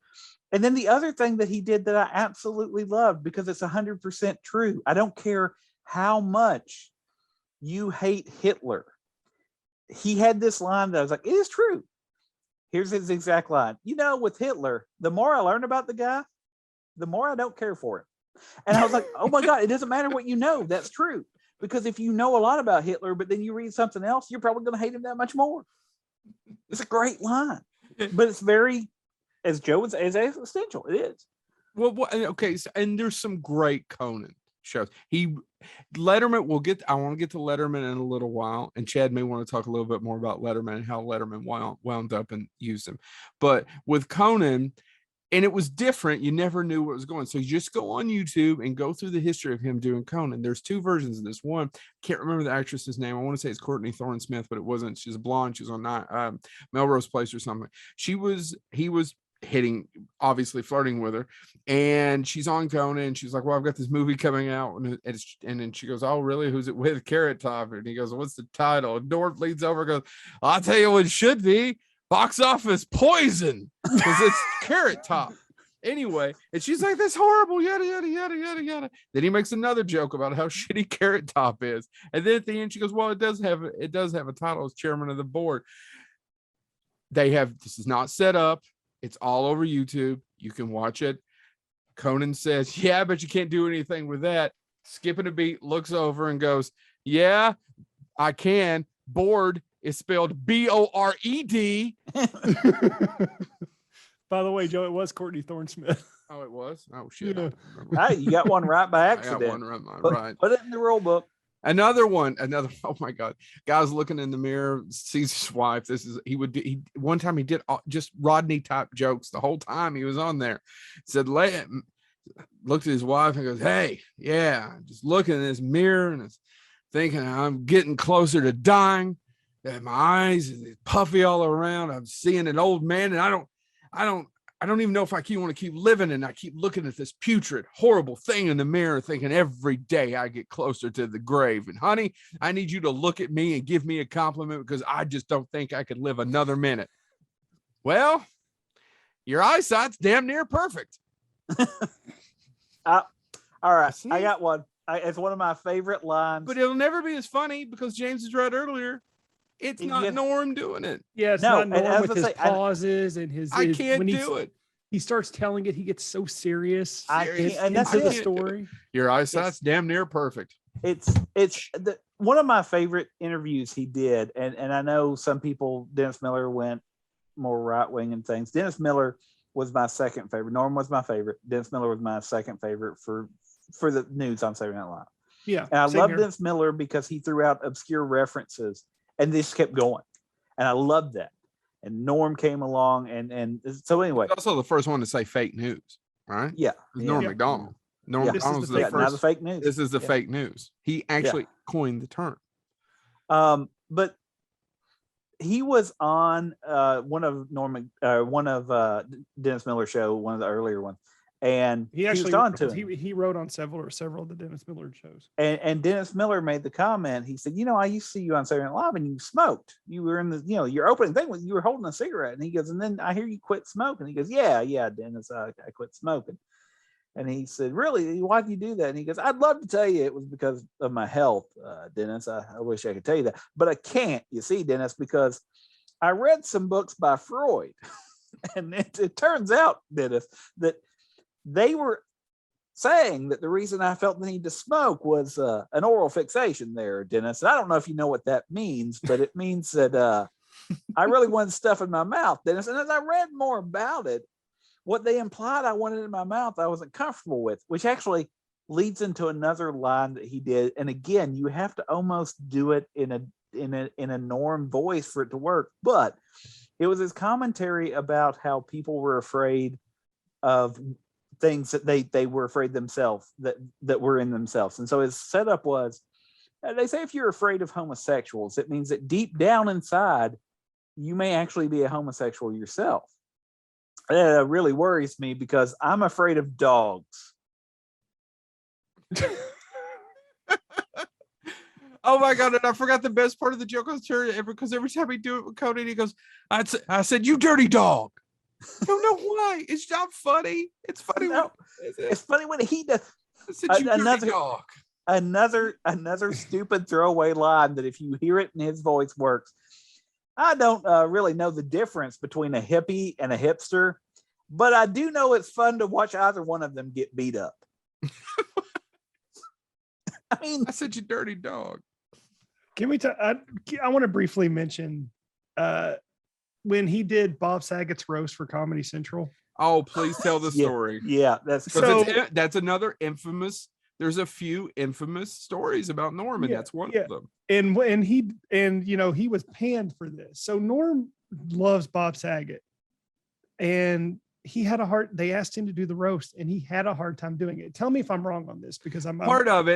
Speaker 2: And then the other thing that he did that I absolutely loved, because it's 100% true. I don't care how much you hate Hitler. He had this line that I was like, it is true. Here's his exact line. With Hitler, the more I learn about the guy, the more I don't care for him. And I was like, oh my God, it doesn't matter what you know. That's true. Because if you know a lot about Hitler, but then you read something else, you're probably going to hate him that much more. It's a great line, but it's very, as Joe would say, as existential. It is.
Speaker 1: Well, okay. So, and there's some great Conan shows. Letterman, I want to get to Letterman in a little while. And Chad may want to talk a little bit more about Letterman and how Letterman wound up and used him. But with Conan, and it was different. You never knew where it was going. So you just go on YouTube and go through the history of him doing Conan. There's two versions of this. One, can't remember the actress's name. I want to say it's Courtney Thorne-Smith, but it wasn't. She's blonde. She was on Melrose Place or something. He was hitting, obviously flirting with her, and she's on Conan. And she's like, well, I've got this movie coming out. And then she goes, oh, really? Who's it with? Carrot Top. And he goes, what's the title? And Dorf leads over and goes, I'll tell you what it should be. Box office poison, because it's Carrot Top. Anyway, and she's like, that's horrible, yada, yada, yada, yada, yada. Then he makes another joke about how shitty Carrot Top is. And then at the end, she goes, well, it does have a title as chairman of the board. This is not set up. It's all over YouTube. You can watch it. Conan says, yeah, but you can't do anything with that. Skipping a beat, looks over and goes, yeah, I can. Board is spelled B-O-R-E-D.
Speaker 3: By the way, Joe, it was Courtney Thorne-Smith.
Speaker 1: Oh, it was? Oh, shit.
Speaker 3: Yeah.
Speaker 2: Hey, you got one right by accident.
Speaker 1: I got one right.
Speaker 2: Put it in the rule book.
Speaker 1: Another one, oh my God. Guy's looking in the mirror, sees his wife. One time he did just Rodney type jokes the whole time he was on there. Said, looked at his wife and goes, hey, yeah, just looking in this mirror and thinking I'm getting closer to dying. And my eyes are puffy all around. I'm seeing an old man, and I don't even know if I want to keep living. And I keep looking at this putrid, horrible thing in the mirror, thinking every day I get closer to the grave. And honey, I need you to look at me and give me a compliment because I just don't think I could live another minute. Well, your eyesight's damn near perfect.
Speaker 2: All right, I got one. It's one of my favorite lines.
Speaker 1: But it'll never be as funny because James has read earlier. It's not Norm doing it.
Speaker 3: Yeah, it's not Norm with his pauses and his.
Speaker 1: I can't do it.
Speaker 3: He starts telling it. He gets so serious.
Speaker 2: And that's
Speaker 3: the story.
Speaker 1: Your eyesight's damn near perfect.
Speaker 2: It's one of my favorite interviews he did, and I know some people. Dennis Miller went more right wing and things. Dennis Miller was my second favorite. Norm was my favorite. Dennis Miller was my second favorite for the news on Saturday Night Live.
Speaker 3: Yeah,
Speaker 2: and I love Dennis Miller because he threw out obscure references. And this kept going. And I loved that. And Norm came along. And so anyway.
Speaker 1: He's also the first one to say fake news, right?
Speaker 2: Yeah.
Speaker 1: Norm Macdonald. Norm Macdonald's the first.
Speaker 2: Now the fake news.
Speaker 1: This is the fake news. He actually coined the term.
Speaker 2: But he was on one of Dennis Miller's show, one of the earlier ones. And
Speaker 3: he actually
Speaker 2: was on to him.
Speaker 3: He wrote on several of the Dennis Miller shows.
Speaker 2: And Dennis Miller made the comment. He said, I used to see you on Saturday Night Live and you smoked. You were in the, your opening thing was you were holding a cigarette. And he goes, and then I hear you quit smoking. He goes, yeah, Dennis, I quit smoking. And he said, really? Why did you do that? And he goes, I'd love to tell you it was because of my health, Dennis. I wish I could tell you that, but I can't, you see, Dennis, because I read some books by Freud. And it turns out, Dennis, that they were saying that the reason I felt the need to smoke was an oral fixation there, Dennis. And I don't know if you know what that means, but it means that I really wanted stuff in my mouth, Dennis. And as I read more about it, what they implied I wanted in my mouth, I wasn't comfortable with, which actually leads into another line that he did. And again, you have to almost do it in a Norm voice for it to work. But it was his commentary about how people were afraid of things that they were afraid themselves that were in themselves. And so his setup was, they say if you're afraid of homosexuals, it means that deep down inside, you may actually be a homosexual yourself. It really worries me because I'm afraid of dogs.
Speaker 1: Oh my God, and I forgot the best part of the joke on Terry, because every time he do it with Cody, he goes, I said, you dirty dog. I don't know why. It's not funny. It's funny.
Speaker 2: No, it's funny when he does. Another stupid throwaway line that if you hear it in his voice works. I don't really know the difference between a hippie and a hipster, but I do know it's fun to watch either one of them get beat up.
Speaker 1: I said you dirty dog.
Speaker 3: Can we I want to briefly mention when he did Bob Saget's roast for Comedy Central.
Speaker 1: Oh, please tell the story.
Speaker 2: Yeah,
Speaker 1: that's another infamous. There's a few infamous stories about Norm, and that's one of them.
Speaker 3: And he was panned for this. So Norm loves Bob Saget, and they asked him to do the roast, and he had a hard time doing it. Tell me if I'm wrong on this, because part of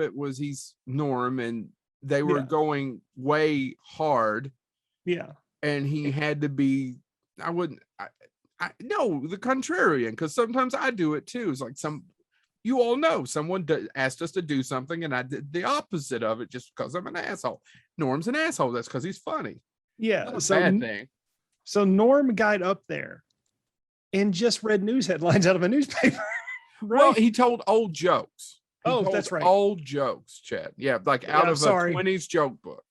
Speaker 3: it was he's Norm, and they were going way hard. Yeah. And he had to be, the contrarian, because sometimes I do it too. It's like you all know someone asked us to do something and I did the opposite of it just because I'm an asshole. Norm's an asshole. That's because he's funny. Yeah.
Speaker 1: Not a bad thing.
Speaker 3: So Norm got up there and just read news headlines out of a newspaper.
Speaker 1: Right? Well, he told old jokes.
Speaker 3: That's right.
Speaker 1: Old jokes, Chad. Yeah, like out of a 20s joke book.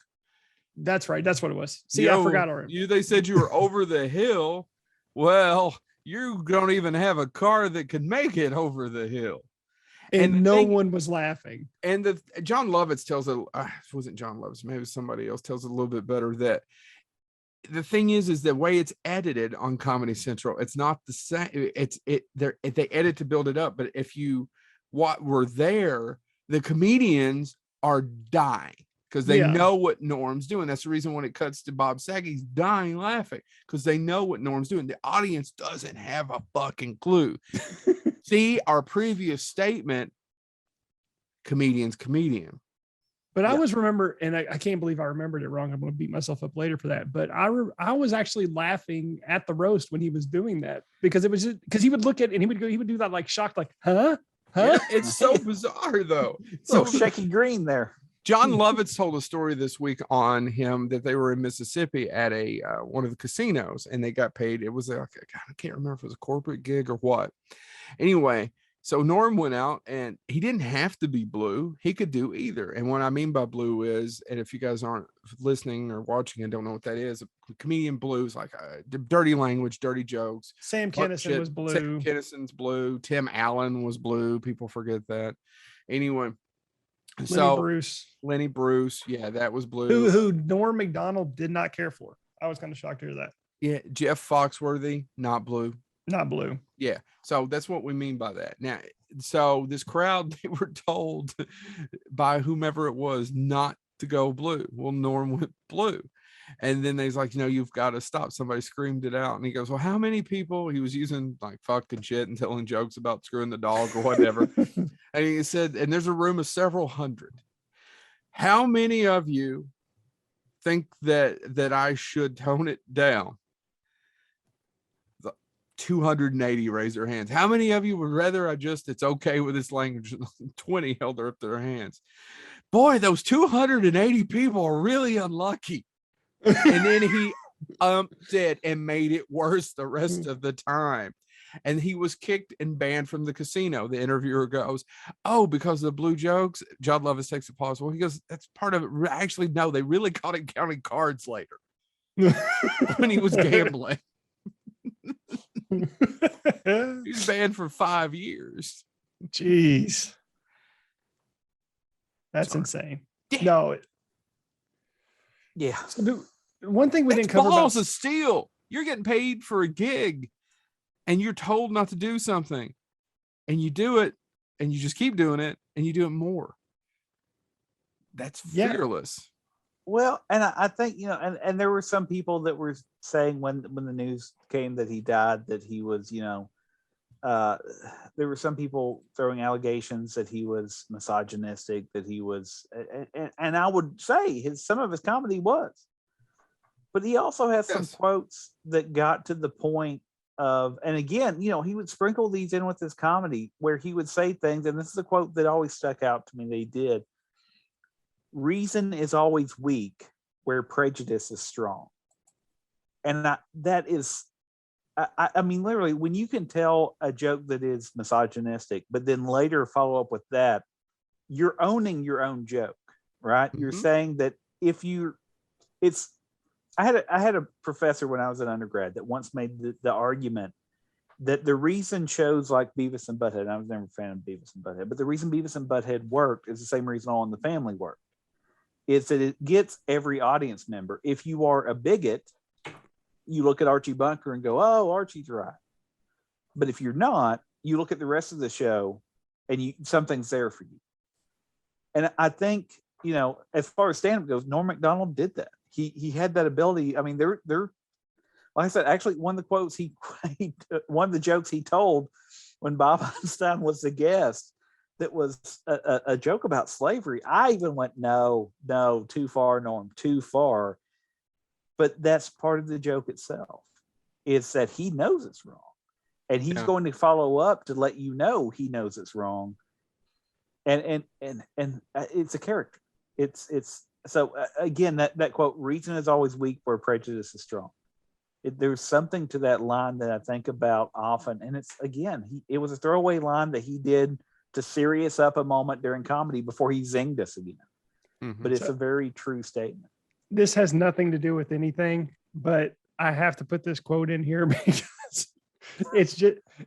Speaker 3: That's right. That's what it was. See, I forgot already.
Speaker 1: They said you were over the hill. Well, you don't even have a car that could make it over the hill.
Speaker 3: And no one was laughing.
Speaker 1: And John Lovitz tells it wasn't John Lovitz, maybe somebody else tells it a little bit better, that the thing is the way it's edited on Comedy Central, it's not the same. They edit to build it up. But if you were there, the comedians are dying because they know what Norm's doing. That's the reason when it cuts to Bob Saget, he's dying laughing because they know what Norm's doing. The audience doesn't have a fucking clue. See, our previous statement, comedian.
Speaker 3: But I always remember, and I can't believe I remembered it wrong. I'm going to beat myself up later for that. But I was actually laughing at the roast when he was doing that because it was just because he would look at it and he would do that like shocked, like, huh?
Speaker 1: Yeah, it's so bizarre though.
Speaker 2: So shaky green there.
Speaker 1: John Lovitz told a story this week on him that they were in Mississippi at a one of the casinos and they got paid. It was I can't remember if it was a corporate gig or what. Anyway, so Norm went out and he didn't have to be blue. He could do either. And what I mean by blue is, and if you guys aren't listening or watching and don't know what that is, a comedian blue is like dirty language, dirty jokes.
Speaker 3: Sam Kinison was blue.
Speaker 1: Sam Kinison's blue. Tim Allen was blue. People forget that. Anyway, Lenny Bruce. Yeah, that was blue.
Speaker 3: Who Norm Macdonald did not care for. I was kind of shocked to hear that.
Speaker 1: Yeah, Jeff Foxworthy, not blue.
Speaker 3: Not blue.
Speaker 1: Yeah. So that's what we mean by that. Now, so this crowd, they were told by whomever it was not to go blue. Well, Norm went blue. And then they's like, you've got to stop. Somebody screamed it out. And he goes, well, how many people? He was using like fucking shit and telling jokes about screwing the dog or whatever. And he said, and there's a room of several hundred. How many of you think that I should tone it down? 280 raise their hands. How many of you would rather it's okay with this language? 20 held up their hands. Boy, those 280 people are really unlucky. And then he upped it and made it worse the rest of the time. And he was kicked and banned from the casino. The interviewer goes, oh, because of the blue jokes? John Lovitz takes a pause. Well, he goes, that's part of it. Actually, no, they really caught him counting cards later when he was gambling. He's banned for 5 years.
Speaker 3: Jeez. That's insane. Yeah. No.
Speaker 2: Yeah.
Speaker 3: So one thing we didn't cover
Speaker 1: balls of steel. You're getting paid for a gig and you're told not to do something and you do it and you just keep doing it and you do it more. That's fearless.
Speaker 2: Well, and I think, and there were some people that were saying when the news came that he died, that he was, there were some people throwing allegations that he was misogynistic, that he was, and I would say some of his comedy was, but he also has some quotes that got to the point of, and again, he would sprinkle these in with his comedy where he would say things, and this is a quote that always stuck out to me that he did. Reason is always weak where prejudice is strong. And that is, I mean, literally, when you can tell a joke that is misogynistic, but then later follow up with that, you're owning your own joke, right? Mm-hmm. You're saying that I had a professor when I was an undergrad that once made the argument that the reason shows like Beavis and Butthead, I was never a fan of Beavis and Butthead, but the reason Beavis and Butthead worked is the same reason All in the Family worked. Is that it gets every audience member. If you are a bigot, you look at Archie Bunker and go, oh, Archie's right. But if you're not, you look at the rest of the show and something's there for you. And I think, as far as stand-up goes, Norm Macdonald did that. He had that ability. I mean, they're like I said, actually one of the quotes one of the jokes he told when Bob Einstein was the guest, that was a joke about slavery. I even went, no, too far, Norm, too far. But that's part of the joke itself. Is that he knows it's wrong. And he's going to follow up to let you know he knows it's wrong. And it's a character. It's so again, that quote, reason is always weak where prejudice is strong. There's something to that line that I think about often. And it's, again, it was a throwaway line that he did to serious up a moment during comedy before he zinged us again. Mm-hmm. But it's a very true statement.
Speaker 3: This has nothing to do with anything, but I have to put this quote in here because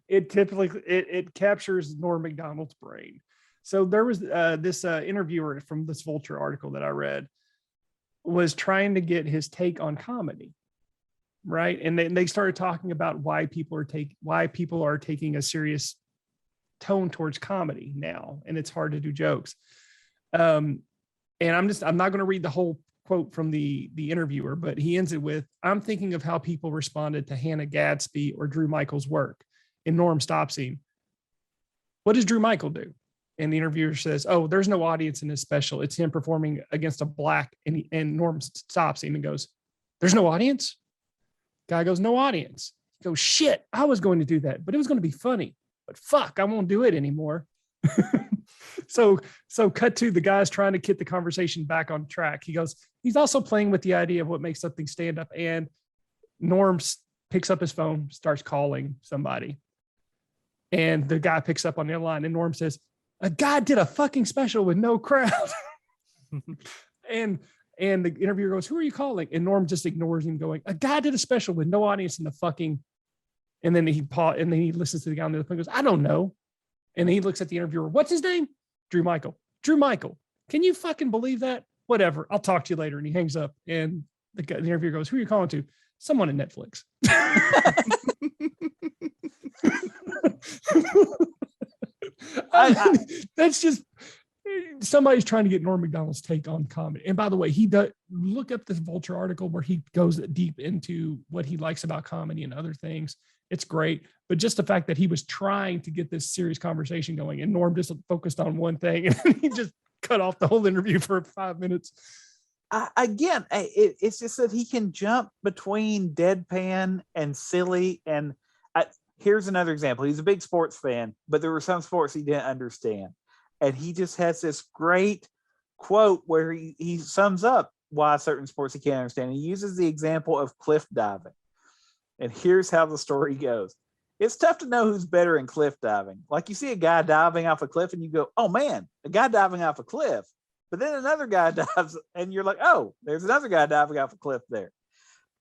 Speaker 3: it captures Norm Macdonald's brain. So there was this interviewer from this Vulture article that I read was trying to get his take on comedy. Right. And they started talking about why people are taking a serious tone towards comedy now, and it's hard to do jokes. And I'm not going to read the whole quote from the interviewer, but he ends it with, I'm thinking of how people responded to Hannah Gadsby or Drew Michael's work. And Norm stops him. What does Drew Michael do? And the interviewer says, oh, there's no audience in this special. It's him performing against a black. And Norm stops him and goes, there's no audience? Guy goes, no audience. He goes, shit, I was going to do that, but it was going to be funny. But fuck, I won't do it anymore. So cut to the guys trying to get the conversation back on track. He goes, he's also playing with the idea of what makes something stand up. And Norm picks up his phone, starts calling somebody. And the guy picks up on the other line, and Norm says, a guy did a fucking special with no crowd. and the interviewer goes, who are you calling? And Norm just ignores him, going, a guy did a special with no audience in the fucking. And then he listens to the guy on the other phone and goes, I don't know. And then he looks at the interviewer. What's his name? Drew Michael. Drew Michael. Can you fucking believe that? Whatever. I'll talk to you later. And he hangs up. And the interviewer goes, who are you calling to? Someone at Netflix. That's just somebody's trying to get Norm Macdonald's take on comedy. And by the way, he does look up this Vulture article where he goes deep into what he likes about comedy and other things. It's great. But just the fact that he was trying to get this serious conversation going and Norm just focused on one thing and he just cut off the whole interview for 5 minutes.
Speaker 2: It's just that he can jump between deadpan and silly. And here's another example. He's a big sports fan, but there were some sports he didn't understand. And he just has this great quote where he sums up why certain sports he can't understand. He uses the example of cliff diving. And here's how the story goes. It's tough to know who's better in cliff diving. Like you see a guy diving off a cliff and you go, oh man, a guy diving off a cliff. But then another guy dives and you're like, oh, there's another guy diving off a cliff there.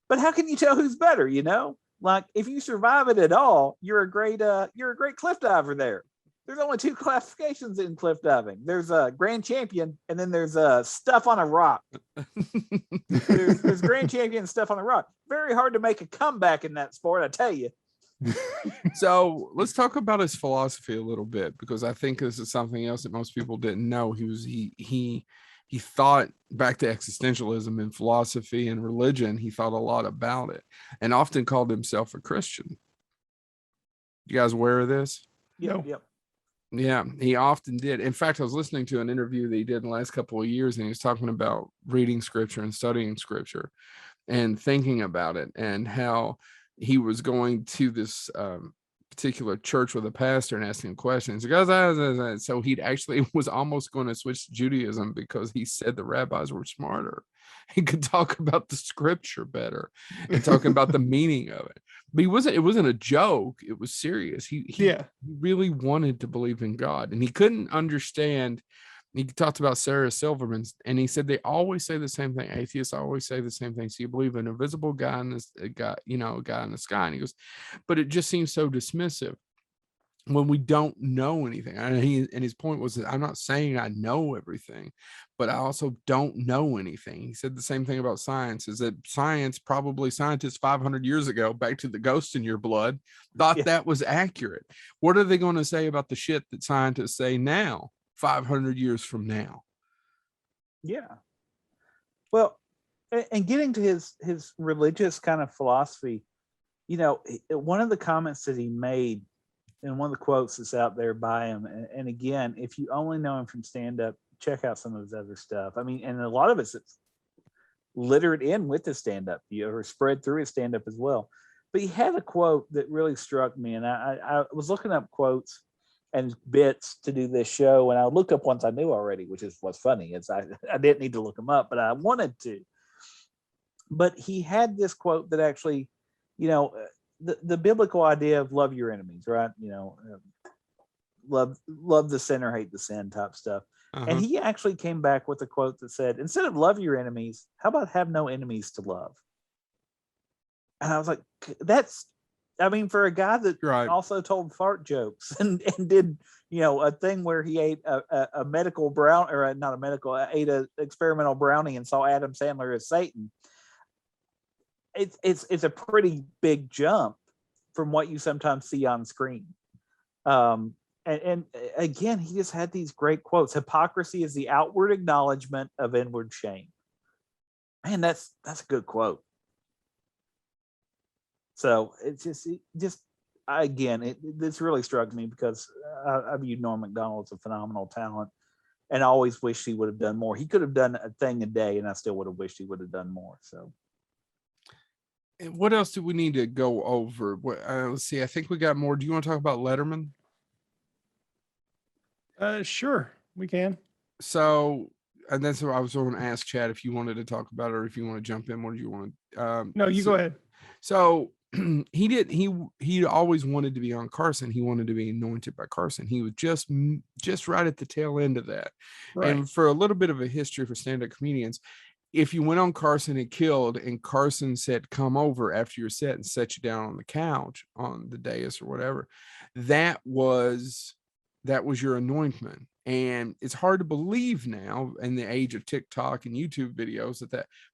Speaker 2: But how can you tell who's better? You know, like if you survive it at all, you're a great cliff diver there. There's only two classifications in cliff diving. There's a grand champion, and then there's stuff on a rock. there's grand champion and stuff on a rock. Very hard to make a comeback in that sport, I tell you.
Speaker 1: So let's talk about his philosophy a little bit, because I think this is something else that most people didn't know. He thought, back to existentialism and philosophy and religion, he thought a lot about it and often called himself a Christian. You guys aware of this?
Speaker 2: Yep.
Speaker 1: Yeah, he often did. In fact, I was listening to an interview that he did in the last couple of years, and he was talking about reading scripture and studying scripture and thinking about it, and how he was going to this particular church with a pastor and asking questions. So he actually was almost going to switch to Judaism because he said the rabbis were smarter. He could talk about the scripture better and talking about the meaning of it. But it wasn't a joke. It was serious. He really wanted to believe in God, and he couldn't understand. He talked about Sarah Silverman, and he said they always say the same thing. Atheists always say the same thing. So you believe in an invisible God and a guy in the sky. And he goes, but it just seems so dismissive when we don't know anything. And his point was that I'm not saying I know everything, but I also don't know anything. He said the same thing about science, is that scientists 500 years ago, back to the ghost in your blood, thought that was accurate. What are they going to say about the shit that scientists say now, 500 years from now?
Speaker 2: Yeah. Well, and getting to his religious kind of philosophy, one of the comments that he made, and one of the quotes that's out there by him, and again, if you only know him from stand-up, check out some of his other stuff. I mean, and a lot of it's littered in with his stand-up, or spread through his stand-up as well. But he had a quote that really struck me, and I was looking up quotes and bits to do this show, and I looked up ones I knew already, which is what's funny. It's I didn't need to look them up, but I wanted to. But he had this quote that actually, the biblical idea of love your enemies, right? Love the sinner, hate the sin type stuff. Uh-huh. And he actually came back with a quote that said, instead of love your enemies, how about have no enemies to love? And I was like, for a guy that also told fart jokes and did, a thing where he ate a medical brown, or not a medical, ate an experimental brownie and saw Adam Sandler as Satan. It's a pretty big jump from what you sometimes see on screen. and again, he just had these great quotes. Hypocrisy is the outward acknowledgement of inward shame. Man, that's a good quote. So it's just again, this really struck me because I viewed Norm Macdonald as a phenomenal talent, and I always wished he would have done more. He could have done a thing a day, and I still would have wished he would have done more. So,
Speaker 1: and what else do we need to go over? Let's see. I think we got more. Do you want to talk about Letterman?
Speaker 3: Sure, we can.
Speaker 1: So, and that's what I was going to ask Chad if you wanted to talk about it or if you want to jump in. What do you want?
Speaker 3: No, you go ahead.
Speaker 1: So he always wanted to be on Carson. He wanted to be anointed by Carson. He was just right at the tail end of that. Right. And for a little bit of a history for stand-up comedians, if you went on Carson and killed and Carson said, come over after your set and set you down on the couch on the dais or whatever, that was your anointment. And it's hard to believe now in the age of TikTok and YouTube videos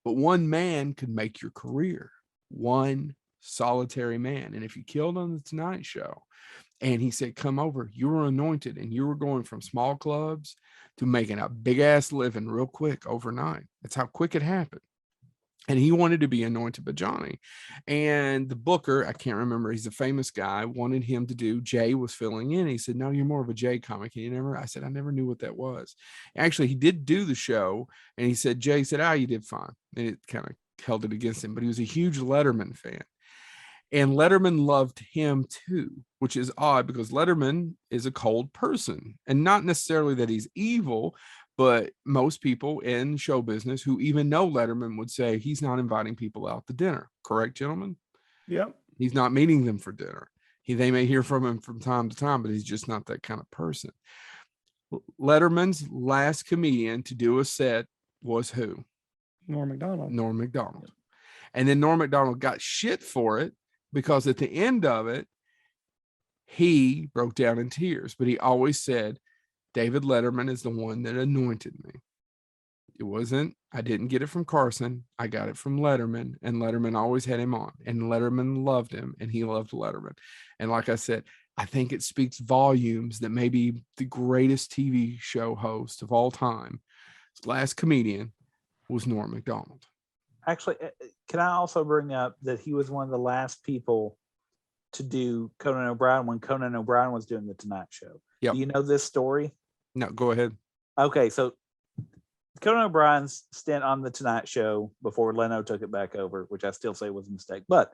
Speaker 1: but one man could make your career. One solitary man. And if you killed on the Tonight Show and he said, come over, you were anointed, and you were going from small clubs to making a big ass living real quick overnight. That's how quick it happened. And he wanted to be anointed by Johnny. And the booker, I can't remember, he's a famous guy, wanted him to do, Jay was filling in. He said, no, you're more of a Jay comic. And I said, I never knew what that was. Actually, he did do the show, and he said, Jay said, you did fine. And it kind of held it against him, but he was a huge Letterman fan. And Letterman loved him too, which is odd because Letterman is a cold person, and not necessarily that he's evil, but most people in show business who even know Letterman would say he's not inviting people out to dinner. Correct, gentlemen?
Speaker 3: Yep.
Speaker 1: He's not meeting them for dinner. They may hear from him from time to time, but he's just not that kind of person. Letterman's last comedian to do a set was who?
Speaker 3: Norm Macdonald.
Speaker 1: Norm Macdonald. And then Norm Macdonald got shit for it because at the end of it, he broke down in tears. But he always said, David Letterman is the one that anointed me. It wasn't, I didn't get it from Carson. I got it from Letterman, and Letterman always had him on, and Letterman loved him, and he loved Letterman. And like I said, I think it speaks volumes that maybe the greatest TV show host of all time, his last comedian, was Norm Macdonald.
Speaker 2: Actually, can I also bring up that he was one of the last people to do Conan O'Brien when Conan O'Brien was doing the Tonight Show? Yep. Do you know this story?
Speaker 1: No, go ahead.
Speaker 2: Okay, so Conan O'Brien's stint on the Tonight Show before Leno took it back over, which I still say was a mistake, but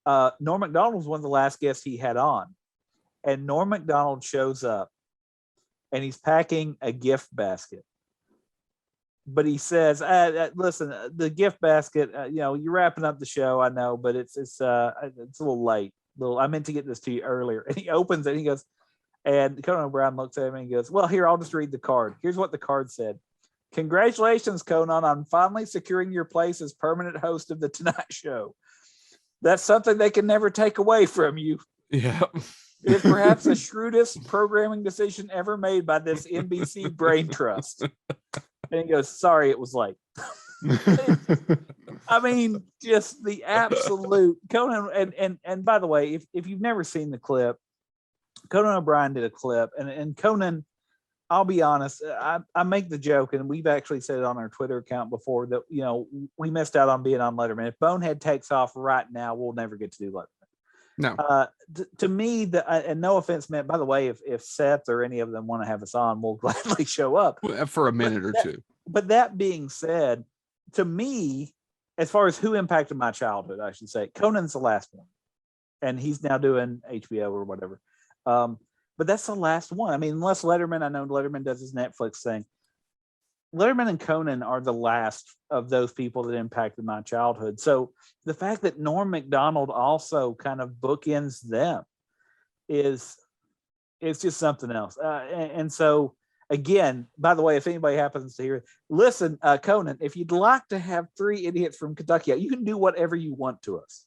Speaker 2: Norm Macdonald was one of the last guests he had on, and Norm Macdonald shows up, and he's packing a gift basket. But he says, "Listen, the gift basket. You're wrapping up the show. I know, but it's a little late. I meant to get this to you earlier." And he opens it. And he goes, and Conan O'Brien looks at him and he goes, "Well, here, I'll just read the card. Here's what the card said: Congratulations, Conan, on finally securing your place as permanent host of the Tonight Show. That's something they can never take away from you.
Speaker 1: Yeah,
Speaker 2: it is perhaps the shrewdest programming decision ever made by this NBC brain trust." And he goes, "Sorry, it was late." I mean, just the absolute Conan. And by the way, if you've never seen the clip, Conan O'Brien did a clip, and Conan, I'll be honest, I make the joke, and we've actually said it on our Twitter account before that, we missed out on being on Letterman. If Bonehead takes off right now, we'll never get to do Letterman.
Speaker 1: No.
Speaker 2: To me, and no offense meant, by the way, if Seth or any of them want to have us on, we'll gladly show up
Speaker 1: for a minute or two.
Speaker 2: But that being said, to me, as far as who impacted my childhood, I should say, Conan's the last one, and he's now doing HBO or whatever. But that's the last one. I mean, unless Letterman, I know Letterman does his Netflix thing. Letterman and Conan are the last of those people that impacted my childhood. So the fact that Norm Macdonald also kind of bookends them it's just something else. And so, again, by the way, if anybody happens to hear it, listen, Conan, if you'd like to have 3 idiots from Kentucky, you can do whatever you want to us.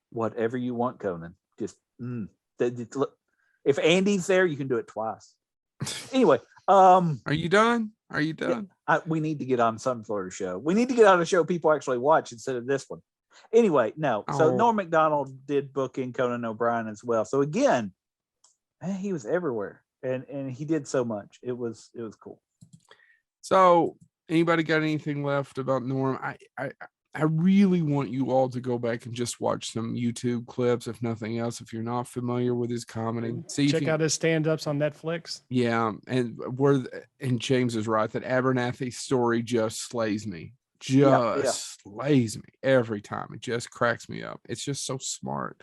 Speaker 2: Whatever you want, Conan. Just, if Andy's there, you can do it twice. Anyway.
Speaker 1: Are you done? Are you done?
Speaker 2: We need to get on some Florida show. We need to get on a show people actually watch instead of this one. Anyway, no. So Norm Macdonald did book in Conan O'Brien as well. So again, man, he was everywhere. and he did so much. It was cool.
Speaker 1: So, anybody got anything left about Norm? I really want you all to go back and just watch some YouTube clips, if nothing else, if you're not familiar with his comedy.
Speaker 3: Check out his stand-ups on Netflix.
Speaker 1: Yeah, and James is right that Abernathy's story just slays me. Slays me every time. It just cracks me up. It's just so smart.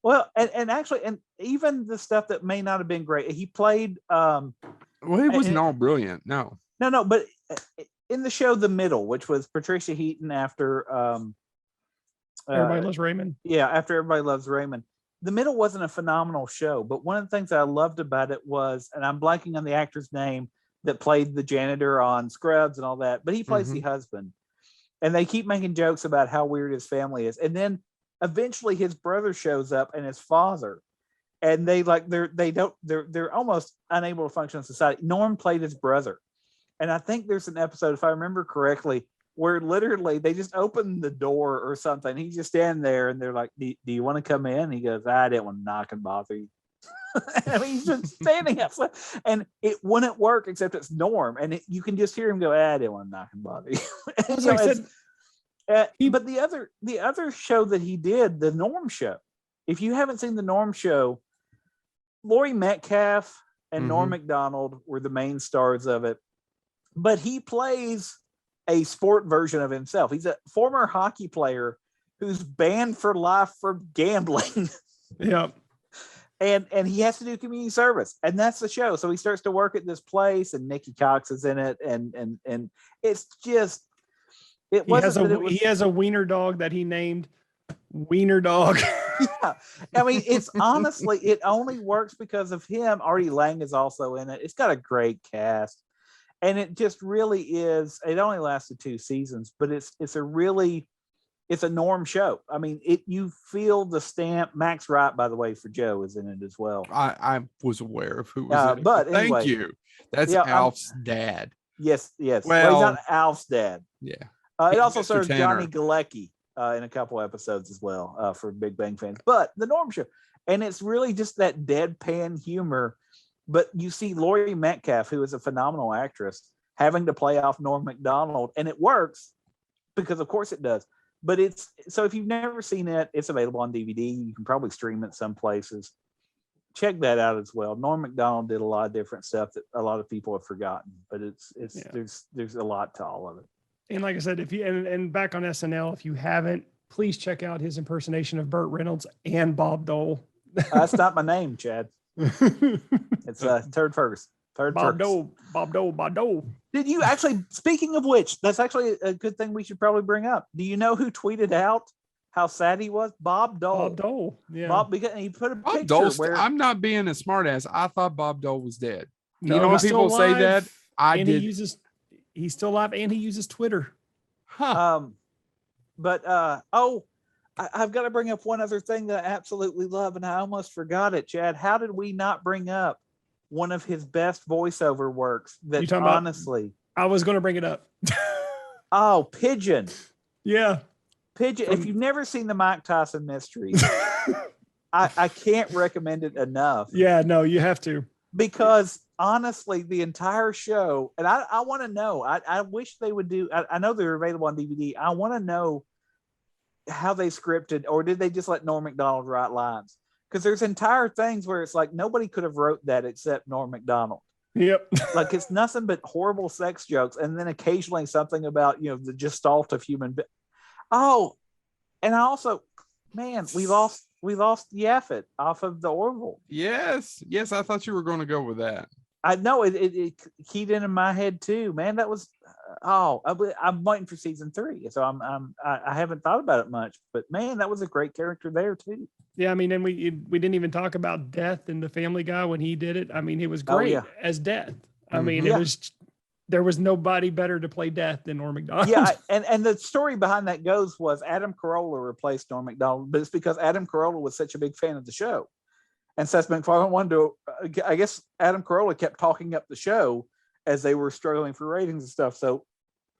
Speaker 2: Well, and actually, and even the stuff that may not have been great, he played.
Speaker 1: Well, it wasn't all brilliant. No,
Speaker 2: but in the show The Middle, which was Patricia Heaton after
Speaker 3: Everybody Loves Raymond.
Speaker 2: Yeah, after Everybody Loves Raymond. The Middle wasn't a phenomenal show, but one of the things that I loved about it was, and I'm blanking on the actor's name that played the janitor on Scrubs and all that, but he plays the husband. And they keep making jokes about how weird his family is. And then eventually his brother shows up and his father. And they're almost unable to function in society. Norm played his brother. And I think there's an episode, if I remember correctly, where literally they just open the door or something. He's just standing there and they're like, do you want to come in? He goes, I didn't want to knock and bother you. I mean, he's just standing outside and it wouldn't work except it's Norm. And you can just hear him go, I didn't want to knock and bother you. But the other show that he did, the Norm Show, if you haven't seen the Norm Show, Laurie Metcalf and Norm Macdonald were the main stars of it. But he plays a sport version of himself. He's a former hockey player who's banned for life for gambling.
Speaker 3: Yeah.
Speaker 2: And he has to do community service. And that's the show. So he starts to work at this place and Nikki Cox is in it. And it's just,
Speaker 3: he has a wiener dog that he named Wiener Dog.
Speaker 2: Yeah. I mean, it's honestly, it only works because of him. Artie Lang is also in it. It's got a great cast. And it just really is. It only lasted 2 seasons, but it's a Norm show. I mean, you feel the stamp. Max Wright, by the way, for Joe is in it as well.
Speaker 1: I was aware of who was in it.
Speaker 2: But anyway,
Speaker 1: thank you. That's Alf's dad.
Speaker 2: Yes.
Speaker 1: Well,
Speaker 2: he's not Alf's dad.
Speaker 1: Yeah.
Speaker 2: It also stars Johnny Galecki in a couple episodes as well for Big Bang fans. But the Norm show, and it's really just that deadpan humor. But you see Laurie Metcalf, who is a phenomenal actress, having to play off Norm Macdonald, and it works because, of course, it does. But so if you've never seen it, it's available on DVD. You can probably stream it some places. Check that out as well. Norm Macdonald did a lot of different stuff that a lot of people have forgotten, but there's a lot to all of it.
Speaker 3: And like I said, if you and back on SNL, if you haven't, please check out his impersonation of Burt Reynolds and Bob Dole.
Speaker 2: That's not my name, Chad. It's Turd Ferguson.
Speaker 3: Bob Dole.
Speaker 2: Did you actually, speaking of which, that's actually a good thing we should probably bring up. Do you know who tweeted out how sad he was? Bob Dole.
Speaker 3: Yeah.
Speaker 2: Because he put a
Speaker 1: Bob
Speaker 2: picture
Speaker 1: Dole,
Speaker 2: where
Speaker 1: I'm not being a smartass. I thought Bob Dole was dead.
Speaker 3: No,
Speaker 1: you know when people say that?
Speaker 3: He's still alive and he uses Twitter.
Speaker 1: Huh.
Speaker 2: I've got to bring up one other thing that I absolutely love, and I almost forgot it, Chad. How did we not bring up one of his best voiceover works that honestly...
Speaker 3: I was going to bring it up.
Speaker 2: Pigeon.
Speaker 3: Yeah.
Speaker 2: Pigeon. If you've never seen the Mike Tyson Mysteries, I can't recommend it enough.
Speaker 3: Yeah, no, you have to.
Speaker 2: Because honestly, the entire show, and I want to know, I wish they would do, I know they're available on DVD. I want to know how they scripted, or did they just let Norm Macdonald write lines? Because there's entire things where it's like nobody could have wrote that except Norm Macdonald.
Speaker 3: Yep.
Speaker 2: Like it's nothing but horrible sex jokes, and then occasionally something about the gestalt of human. And I also, man, we lost Yaphet off of the Orville.
Speaker 1: Yes, I thought you were going to go with that.
Speaker 2: I know it keyed in my head too, man. That was I'm waiting for season 3, so I haven't thought about it much, but man, that was a great character there too.
Speaker 3: Yeah, I mean, and we didn't even talk about Death in the Family Guy when he did it. I mean, it was great as Death. I mean, there was nobody better to play Death than Norm Macdonald.
Speaker 2: Yeah, and the story behind that was Adam Carolla replaced Norm Macdonald, but it's because Adam Carolla was such a big fan of the show. And Seth MacFarlane wanted to, I guess Adam Carolla kept talking up the show as they were struggling for ratings and stuff. So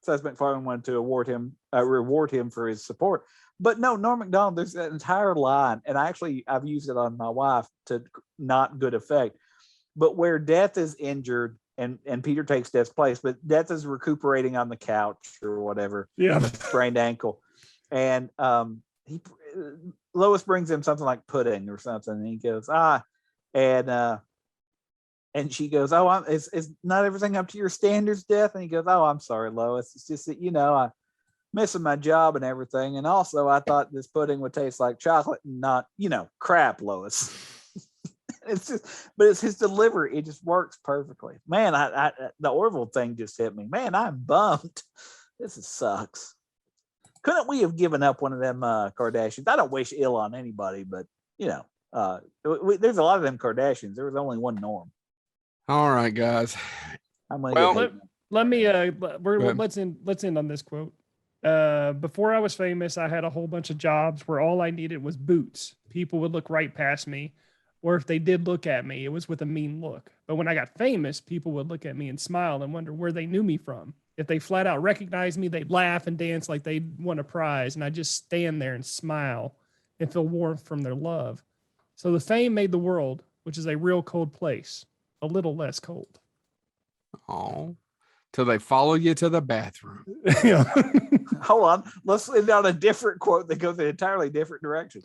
Speaker 2: Seth MacFarlane wanted to reward him for his support. But no, Norm Macdonald, there's that entire line, and I've used it on my wife to not good effect. but where Death is injured and Peter takes Death's place, but Death is recuperating on the couch or whatever.
Speaker 3: Yeah.
Speaker 2: Sprained ankle. And Lois brings him something like pudding or something. And he goes, and she goes, oh, is not everything up to your standards, Death? And he goes, oh, I'm sorry, Lois. It's just that, I'm missing my job and everything. And also I thought this pudding would taste like chocolate and not, crap, Lois. It's his delivery. It just works perfectly. Man, the Orville thing just hit me. Man, I'm bummed. This sucks. Couldn't we have given up one of them Kardashians? I don't wish ill on anybody, but there's a lot of them Kardashians. There was only one Norm.
Speaker 1: All right, guys.
Speaker 3: Let me let's end on this quote. Before I was famous, I had a whole bunch of jobs where all I needed was boots. People would look right past me, or if they did look at me, it was with a mean look. But when I got famous, people would look at me and smile and wonder where they knew me from. If they flat out recognized me, they'd laugh and dance like they'd won a prize, and I just stand there and smile and feel warmth from their love. So the fame made the world, which is a real cold place, a little less cold.
Speaker 1: Oh, till they follow you to the bathroom.
Speaker 2: Yeah. Hold on. Let's end on a different quote that goes in an entirely different direction.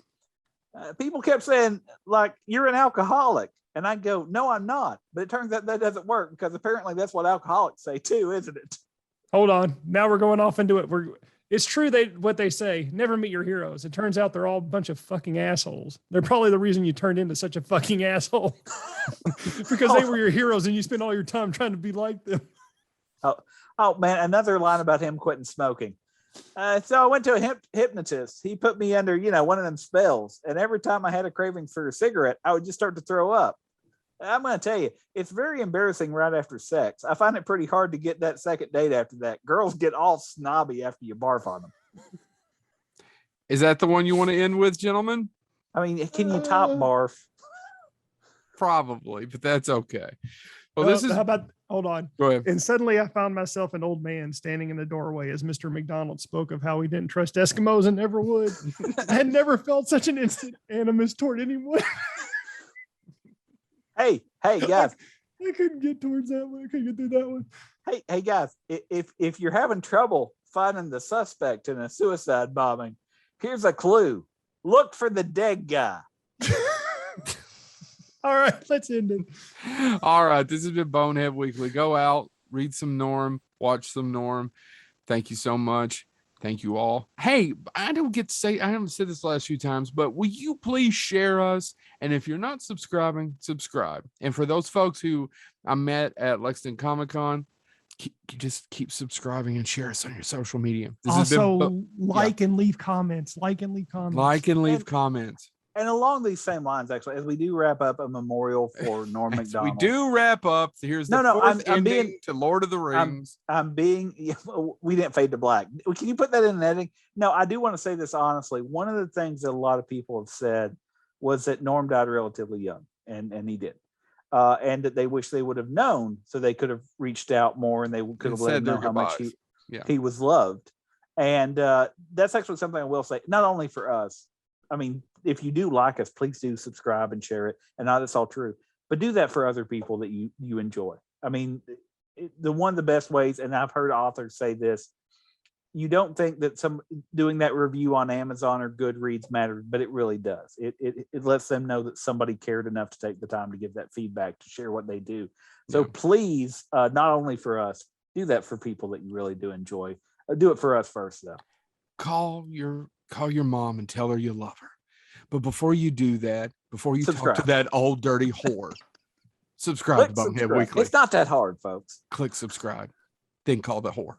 Speaker 2: People kept saying, like, you're an alcoholic. And I go, no, I'm not. But it turns out that doesn't work because apparently that's what alcoholics say too, isn't it?
Speaker 3: Hold on. Now we're going off into it. It's true what they say, never meet your heroes. It turns out they're all a bunch of fucking assholes. They're probably the reason you turned into such a fucking asshole. Because they were your heroes and you spent all your time trying to be like them.
Speaker 2: Oh man, another line about him quitting smoking. So I went to a hypnotist. He put me under, one of them spells. And every time I had a craving for a cigarette, I would just start to throw up. I'm going to tell you, it's very embarrassing right after sex. I find it pretty hard to get that second date after that. Girls get all snobby after you barf on them.
Speaker 1: Is that the one you want to end with, gentlemen?
Speaker 2: I mean, can you top barf?
Speaker 1: Probably, but that's okay. Well,
Speaker 3: hold on.
Speaker 1: Go ahead.
Speaker 3: And suddenly I found myself an old man standing in the doorway as Mr. Macdonald spoke of how he didn't trust Eskimos and never would. I had never felt such an instant animus toward anyone. Hey, guys. I couldn't get towards that one. I couldn't get through that one.
Speaker 2: Hey, guys, if you're having trouble finding the suspect in a suicide bombing, here's a clue. Look for the dead guy.
Speaker 3: All right, let's end it.
Speaker 1: All right, this has been Bonehead Weekly. Go out, read some Norm, watch some Norm. Thank you so much. Thank you all. Hey, I haven't said this the last few times, but will you please share us? And if you're not subscribing, subscribe. And for those folks who I met at Lexington Comic-Con, just keep subscribing and share us on your social media.
Speaker 3: And leave comments.
Speaker 1: Comments.
Speaker 2: And along these same lines, actually, as we do wrap up a memorial for Norm Macdonald.
Speaker 1: We do wrap up. Here's the fourth ending to Lord of the Rings.
Speaker 2: We didn't fade to black. Can you put that in an editing? No, I do want to say this honestly. One of the things that a lot of people have said was that Norm died relatively young, and he did. And that they wish they would have known so they could have reached out more and they could have let him know how much he was loved. And that's actually something I will say, not only for us. I mean, if you do like us, please do subscribe and share it. And now that's all true, but do that for other people that you enjoy. I mean, one of the best ways, and I've heard authors say this, you don't think that doing that review on Amazon or Goodreads matters, but it really does. It lets them know that somebody cared enough to take the time to give that feedback, to share what they do. So please, not only for us, do that for people that you really do enjoy. Do it for us first, though.
Speaker 1: Call your mom and tell her you love her. But before you do that, before you
Speaker 2: subscribe.
Speaker 1: Talk to that old dirty whore, subscribe to Bonehead Weekly.
Speaker 2: It's not that hard, folks.
Speaker 1: Click subscribe, then call the whore.